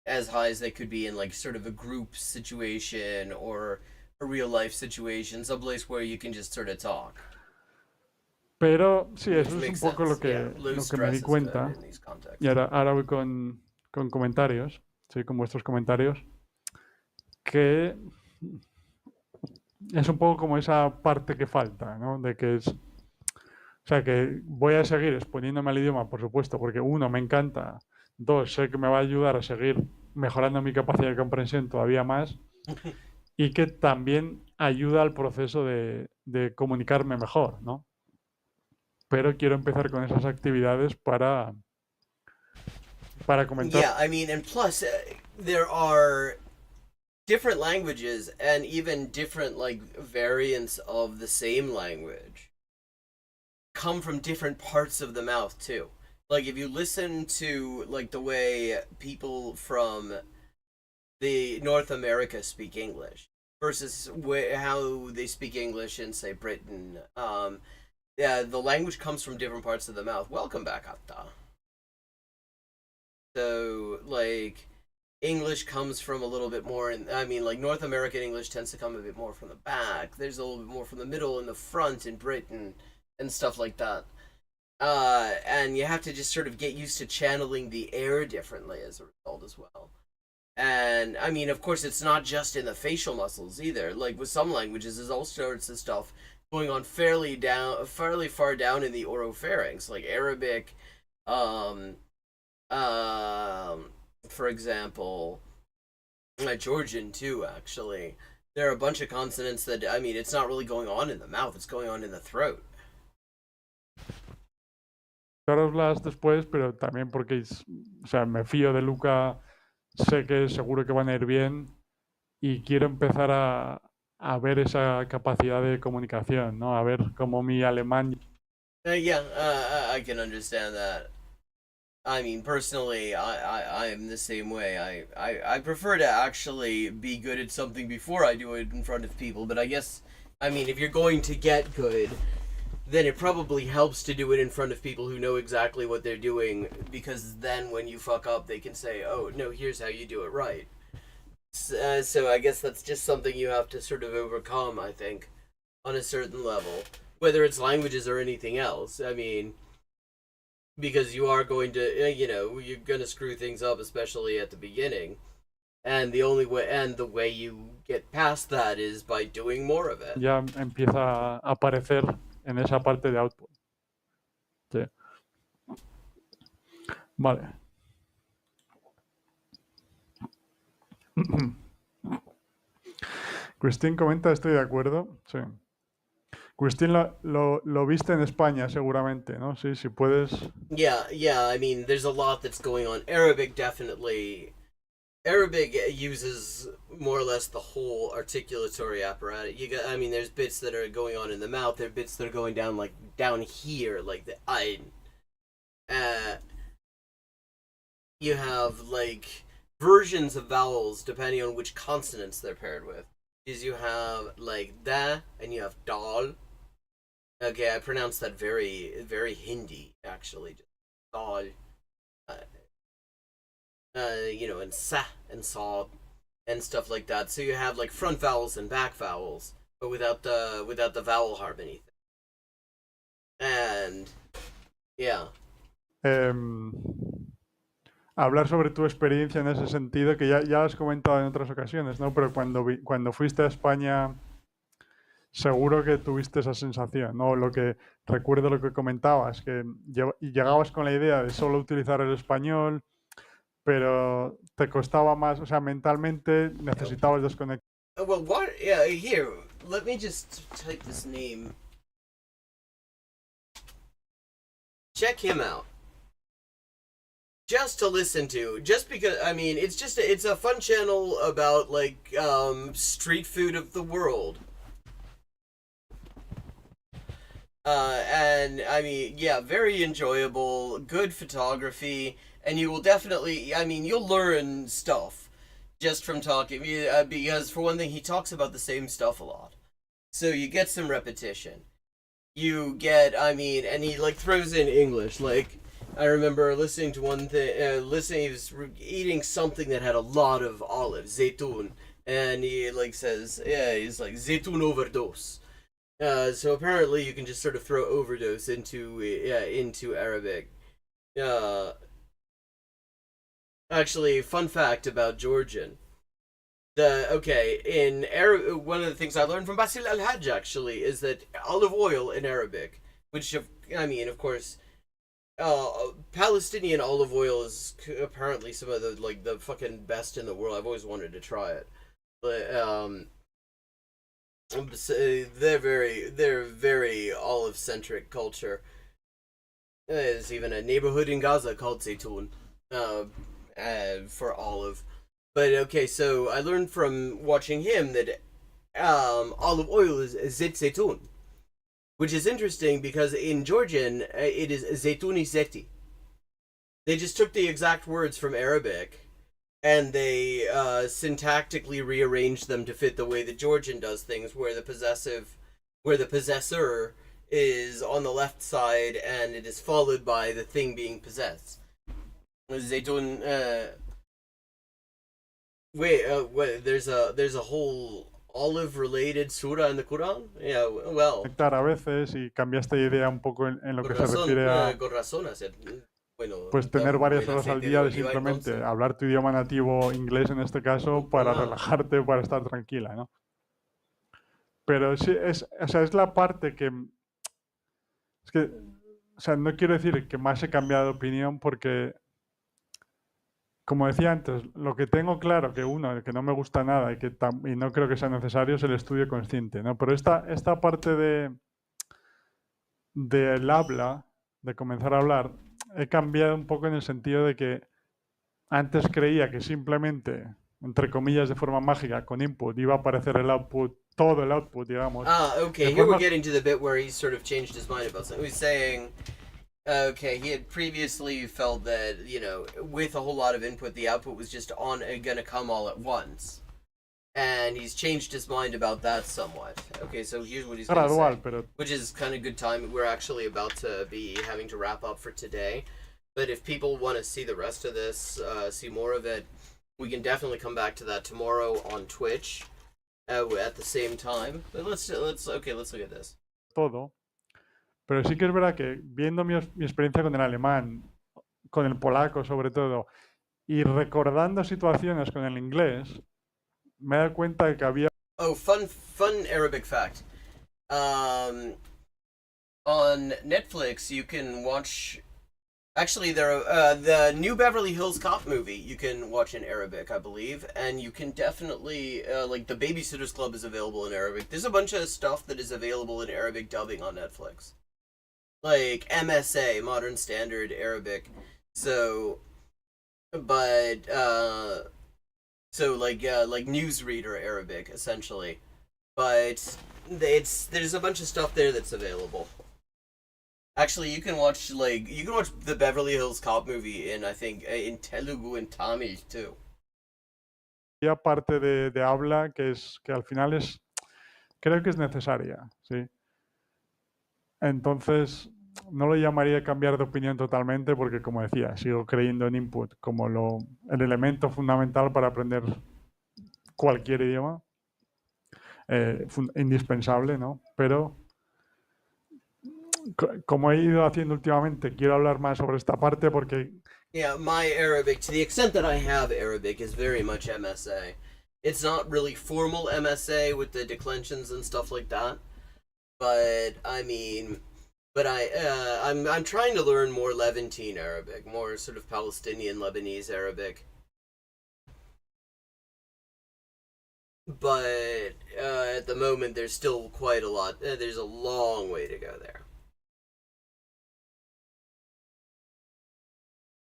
as high as they could be in like sort of a group situation or a real life situation, someplace where you can just sort of talk. Pero sí, Which eso es un makes poco sense. Yeah, low me stress di is cuenta. good in these contexts. Y ahora voy con comentarios, sí, con vuestros comentarios, que es un poco como esa parte que falta, ¿no? De que es, o sea, que voy a seguir exponiéndome al idioma, por supuesto, porque uno, me encanta, dos, sé que me va a ayudar a seguir mejorando mi capacidad de comprensión todavía más y que también ayuda al proceso de comunicarme mejor, ¿no? Pero quiero empezar con esas actividades para comentar. Yeah, I mean, and plus, there are different languages and even different like variants of the same language come from different parts of the mouth too. Like if you listen to like the way people from the North America speak English versus how they speak English in say Britain, yeah, the language comes from different parts of the mouth. Welcome back, Atta. So like English comes from a little bit more, and I mean, like North American English tends to come a bit more from the back. There's a little bit more from the middle and the front in Britain and stuff like that. And you have to just sort of get used to channeling the air differently as a result as well. And I mean, of course, it's not just in the facial muscles either. Like with some languages, there's all sorts of stuff going on fairly far down in the oropharynx, like Arabic, for example, Georgian too. Actually, there are a bunch of consonants that I mean, it's not really going on in the mouth; it's going on in the throat. Las después, pero también porque, o sea, me fío de Luca, sé que seguro que van a ir bien y quiero empezar a ver esa capacidad de comunicación, ¿no? A ver cómo mi alemán. Yeah, I can understand that. I mean, personally, I'm the same way. I prefer to actually be good at something before I do it in front of people. But I guess, I mean, if you're going to get good, then it probably helps to do it in front of people who know exactly what they're doing, because then when you fuck up, they can say, "Oh no, here's how you do it right." So I guess that's just something you have to sort of overcome. I think, on a certain level, whether it's languages or anything else. I mean, because you are going to, you're going to screw things up, especially at the beginning. And the way you get past that is by doing more of it. Ya empieza a aparecer en esa parte de output. Sí. Vale. Christine comenta, estoy de acuerdo. Sí. Agustín, lo viste en España seguramente, ¿no? Sí, si puedes. Yeah, I mean, there's a lot that's going on. Arabic definitely. Arabic uses more or less the whole articulatory apparatus. I mean, there's bits that are going on in the mouth. There are bits that are going down down here, like the ein. You have like versions of vowels depending on which consonants they're paired with. Is you have like da and you have dal. Okay, I pronounced that very, very Hindi actually. Just dal. And sa and saw and stuff like that. So you have like front vowels and back vowels, but without the vowel harmony. And yeah. Hablar sobre tu experiencia en ese sentido, que ya has comentado en otras ocasiones, ¿no? Pero cuando fuiste a España, seguro que tuviste esa sensación, ¿no? Recuerdo lo que comentabas, que llegabas con la idea de solo utilizar el español, pero te costaba más, o sea, mentalmente necesitabas desconectar. Well, what? Yeah, here. Let me just type this name. Check him out. Just to listen to, just because, I mean, it's a fun channel about like street food of the world. And I mean, yeah, very enjoyable, good photography, and you will definitely, I mean, you'll learn stuff just from talking, because for one thing, he talks about the same stuff a lot. So you get some repetition. You get, I mean, and he like throws in English, like, I remember listening to one thing, he was eating something that had a lot of olives, zaytun, and he like says, yeah, he's like, zaytun overdose. So apparently you can just sort of throw overdose into Arabic. Actually, fun fact about Georgian. In Arab, one of the things I learned from Basil Al-Hajj actually is that olive oil in Arabic, which I mean, of course, Palestinian olive oil is apparently some of the fucking best in the world. I've always wanted to try it, but they're very olive centric culture. There's even a neighborhood in Gaza called Zaytun, for olive. But okay, so I learned from watching him that olive oil is zit zaytun, which is interesting because in Georgian it is zaytuni zeti. They just took the exact words from Arabic and they syntactically rearranged them to fit the way that Georgian does things, where the possessor is on the left side and it is followed by the thing being possessed. Zaytun. Wait. There's a whole olive-related surah in the Quran. Yeah, well. A veces y cambiaste de idea un poco en lo que se refiere a. Con razón, bueno, pues tener varias horas al día de simplemente hablar tu idioma nativo, inglés en este caso, para relajarte, para estar tranquila, ¿no? Pero sí, es la parte que... Es que, o sea, no quiero decir que más he cambiado de opinión porque, como decía antes, lo que tengo claro que que no me gusta nada y no creo que sea necesario es el estudio consciente, ¿no? Pero esta parte del habla, de comenzar a hablar, he cambiado un poco en el sentido de que antes creía que simplemente, entre comillas, de forma mágica, con input, iba a aparecer el output, todo el output, digamos. Okay, here we're getting to the bit where he sort of changed his mind about something. He was saying, okay, he had previously felt that, with a whole lot of input, the output was just gonna come all at once. And he's changed his mind about that somewhat. Okay, so here's what he's going to say, which is kind of good time. We're actually about to be having to wrap up for today. But if people want to see the rest of this, see more of it, we can definitely come back to that tomorrow on Twitch at the same time. But let's look at this. Todo. Pero sí que es verdad que viendo mi experiencia con el alemán, con el polaco sobre todo, y recordando situaciones con el inglés, me he dado cuenta de que había... Oh, fun Arabic fact. On Netflix, you can watch Actually, the new Beverly Hills Cop movie you can watch in Arabic, I believe, and you can definitely like the Babysitters Club is available in Arabic. There's a bunch of stuff that is available in Arabic dubbing on Netflix, like MSA, Modern Standard Arabic. So, but like newsreader Arabic essentially. But there's a bunch of stuff there that's available. Actually, you can watch the Beverly Hills Cop movie in I think in Telugu and Tamil too. Y aparte de habla que al final creo que es necesaria, ¿sí? Entonces, no lo llamaría cambiar de opinión totalmente porque, como decía, sigo creyendo en input como el elemento fundamental para aprender cualquier idioma, indispensable, ¿no? Pero, como he ido haciendo últimamente, quiero hablar más sobre esta parte porque... Yeah, my Arabic, to the extent that I have Arabic, is very much MSA. It's not really formal MSA with the declensions and stuff like that, but I mean, I'm trying to learn more Levantine Arabic, more sort of Palestinian Lebanese Arabic. But at the moment, there's still quite a lot. There's a long way to go there.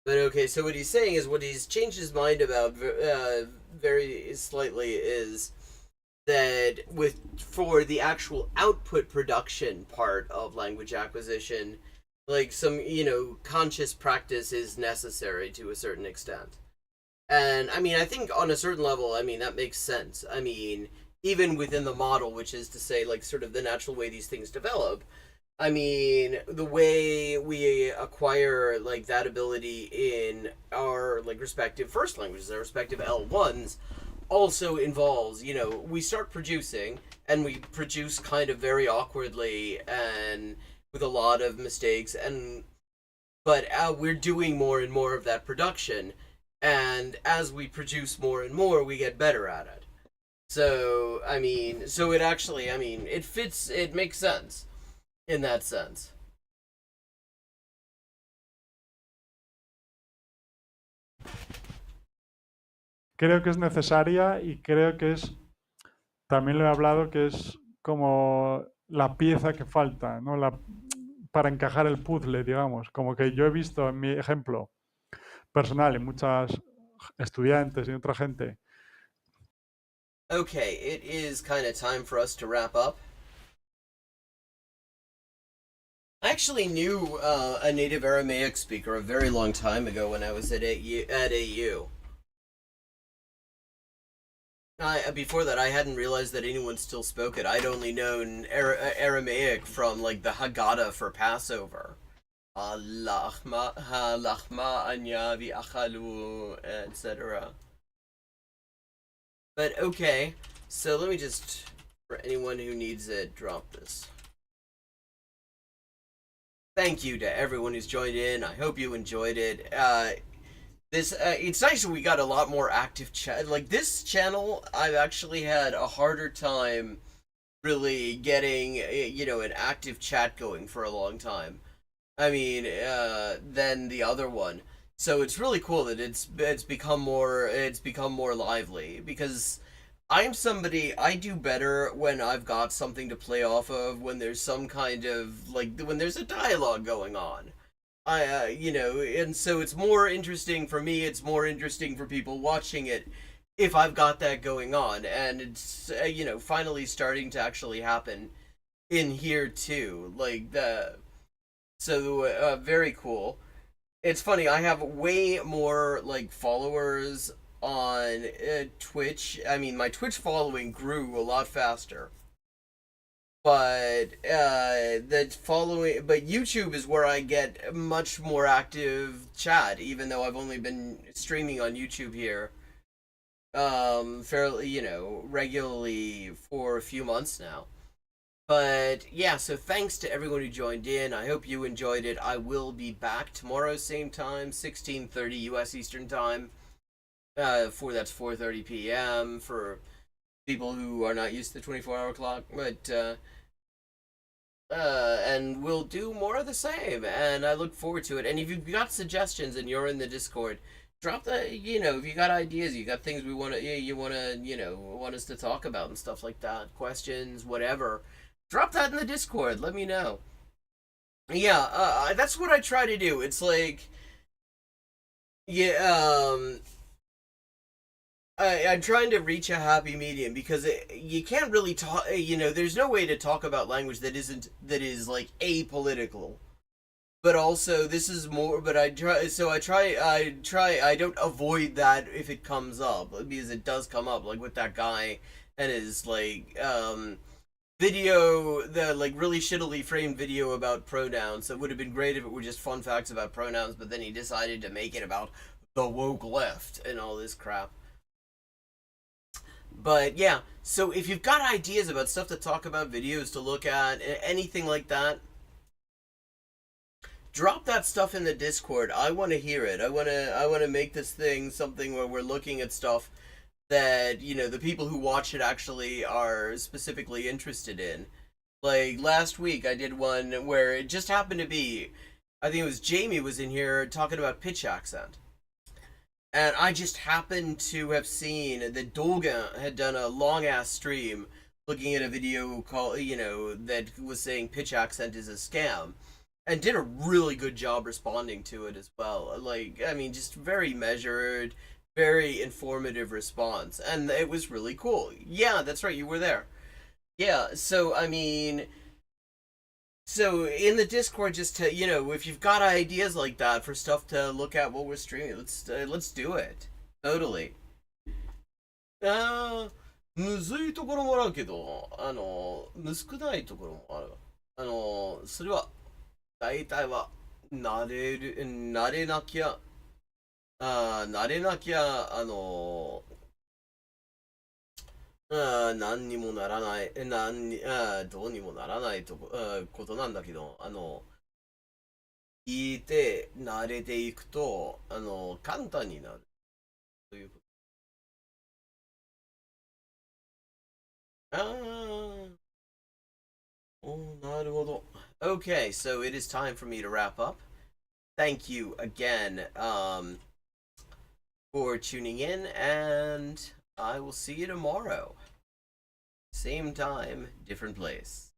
But okay, so what he's saying is what he's changed his mind about very slightly is that for the actual output production part of language acquisition, like some conscious practice is necessary to a certain extent. And I mean, I think on a certain level, I mean that makes sense. I mean, even within the model, which is to say, like sort of the natural way these things develop. I mean, the way we acquire like that ability in our like respective first languages, our respective L1s, also involves, we start producing and we produce kind of very awkwardly and with a lot of mistakes but we're doing more and more of that production, and as we produce more and more, we get better at it. So, I mean, it actually, I mean, it makes sense in that sense. Creo que es necesaria y creo que también lo he hablado, que es como la pieza que falta, ¿no? Para encajar el puzzle, digamos. Como que yo he visto en mi ejemplo personal, en muchas estudiantes y otra gente. Okay, it is kind of time for us to wrap up. I actually knew a native Aramaic speaker a very long time ago when I was at AU. Before that, I hadn't realized that anyone still spoke it. I'd only known Aramaic from like the Haggadah for Passover, lachma anya v'achalu, etc. But okay, so let me just, for anyone who needs it, drop this. Thank you to everyone who's joined in. I hope you enjoyed it. It's nice that we got a lot more active chat. Like this channel, I've actually had a harder time really getting an active chat going for a long time. I mean, than the other one. So it's really cool that it's become more lively, because I'm somebody, I do better when I've got something to play off of, when there's some kind of when there's a dialogue going on. And so it's more interesting for me, it's more interesting for people watching it if I've got that going on, and it's finally starting to actually happen in here too. Very cool. It's funny, I have way more like followers on Twitch. I mean, my Twitch following grew a lot faster. But YouTube is where I get much more active chat, even though I've only been streaming on YouTube here fairly, regularly for a few months now. But yeah, so thanks to everyone who joined in. I hope you enjoyed it. I will be back tomorrow, same time, 16:30 US Eastern Time. That's 4:30 p.m. for people who are not used to the 24-hour clock. But And we'll do more of the same. And I look forward to it. And if you've got suggestions and you're in the Discord, drop the, if you got ideas, you got things we want to, you want to, want us to talk about and stuff like that, questions, whatever. Drop that in the Discord. Let me know. Yeah, that's what I try to do. It's like, yeah, I'm trying to reach a happy medium because you can't really talk. There's no way to talk about language that is like apolitical. But also, this is more. But I try. So I try. I don't avoid that if it comes up because it does come up. Like with that guy and his video, the like really shittily framed video about pronouns. That would have been great if it were just fun facts about pronouns. But then he decided to make it about the woke left and all this crap. But yeah, so if you've got ideas about stuff to talk about, videos to look at, anything like that, drop that stuff in the Discord. I want to hear it. I want to make this thing something where we're looking at stuff that, the people who watch it actually are specifically interested in. Like last week I did one where it just happened to be, I think it was Jamie was in here talking about pitch accent. And I just happened to have seen that Dolga had done a long ass stream looking at a video called, that was saying pitch accent is a scam. And did a really good job responding to it as well. Like, I mean, just very measured, very informative response. And it was really cool. Yeah, that's right, you were there. Yeah, so, I mean, so in the Discord, just to if you've got ideas like that for stuff to look at while we're streaming, let's do it. Totally. むずいところもあるけど、むずくないところもある。それは大体は慣れなきゃ、慣れなきゃ何にもならない、どうにもならないことなんだけど、聞いて慣れていくと、簡単になるということ。なるほど。Okay, so it is time for me to wrap up. Thank you again for tuning in, and I will see you tomorrow. Same time, different place.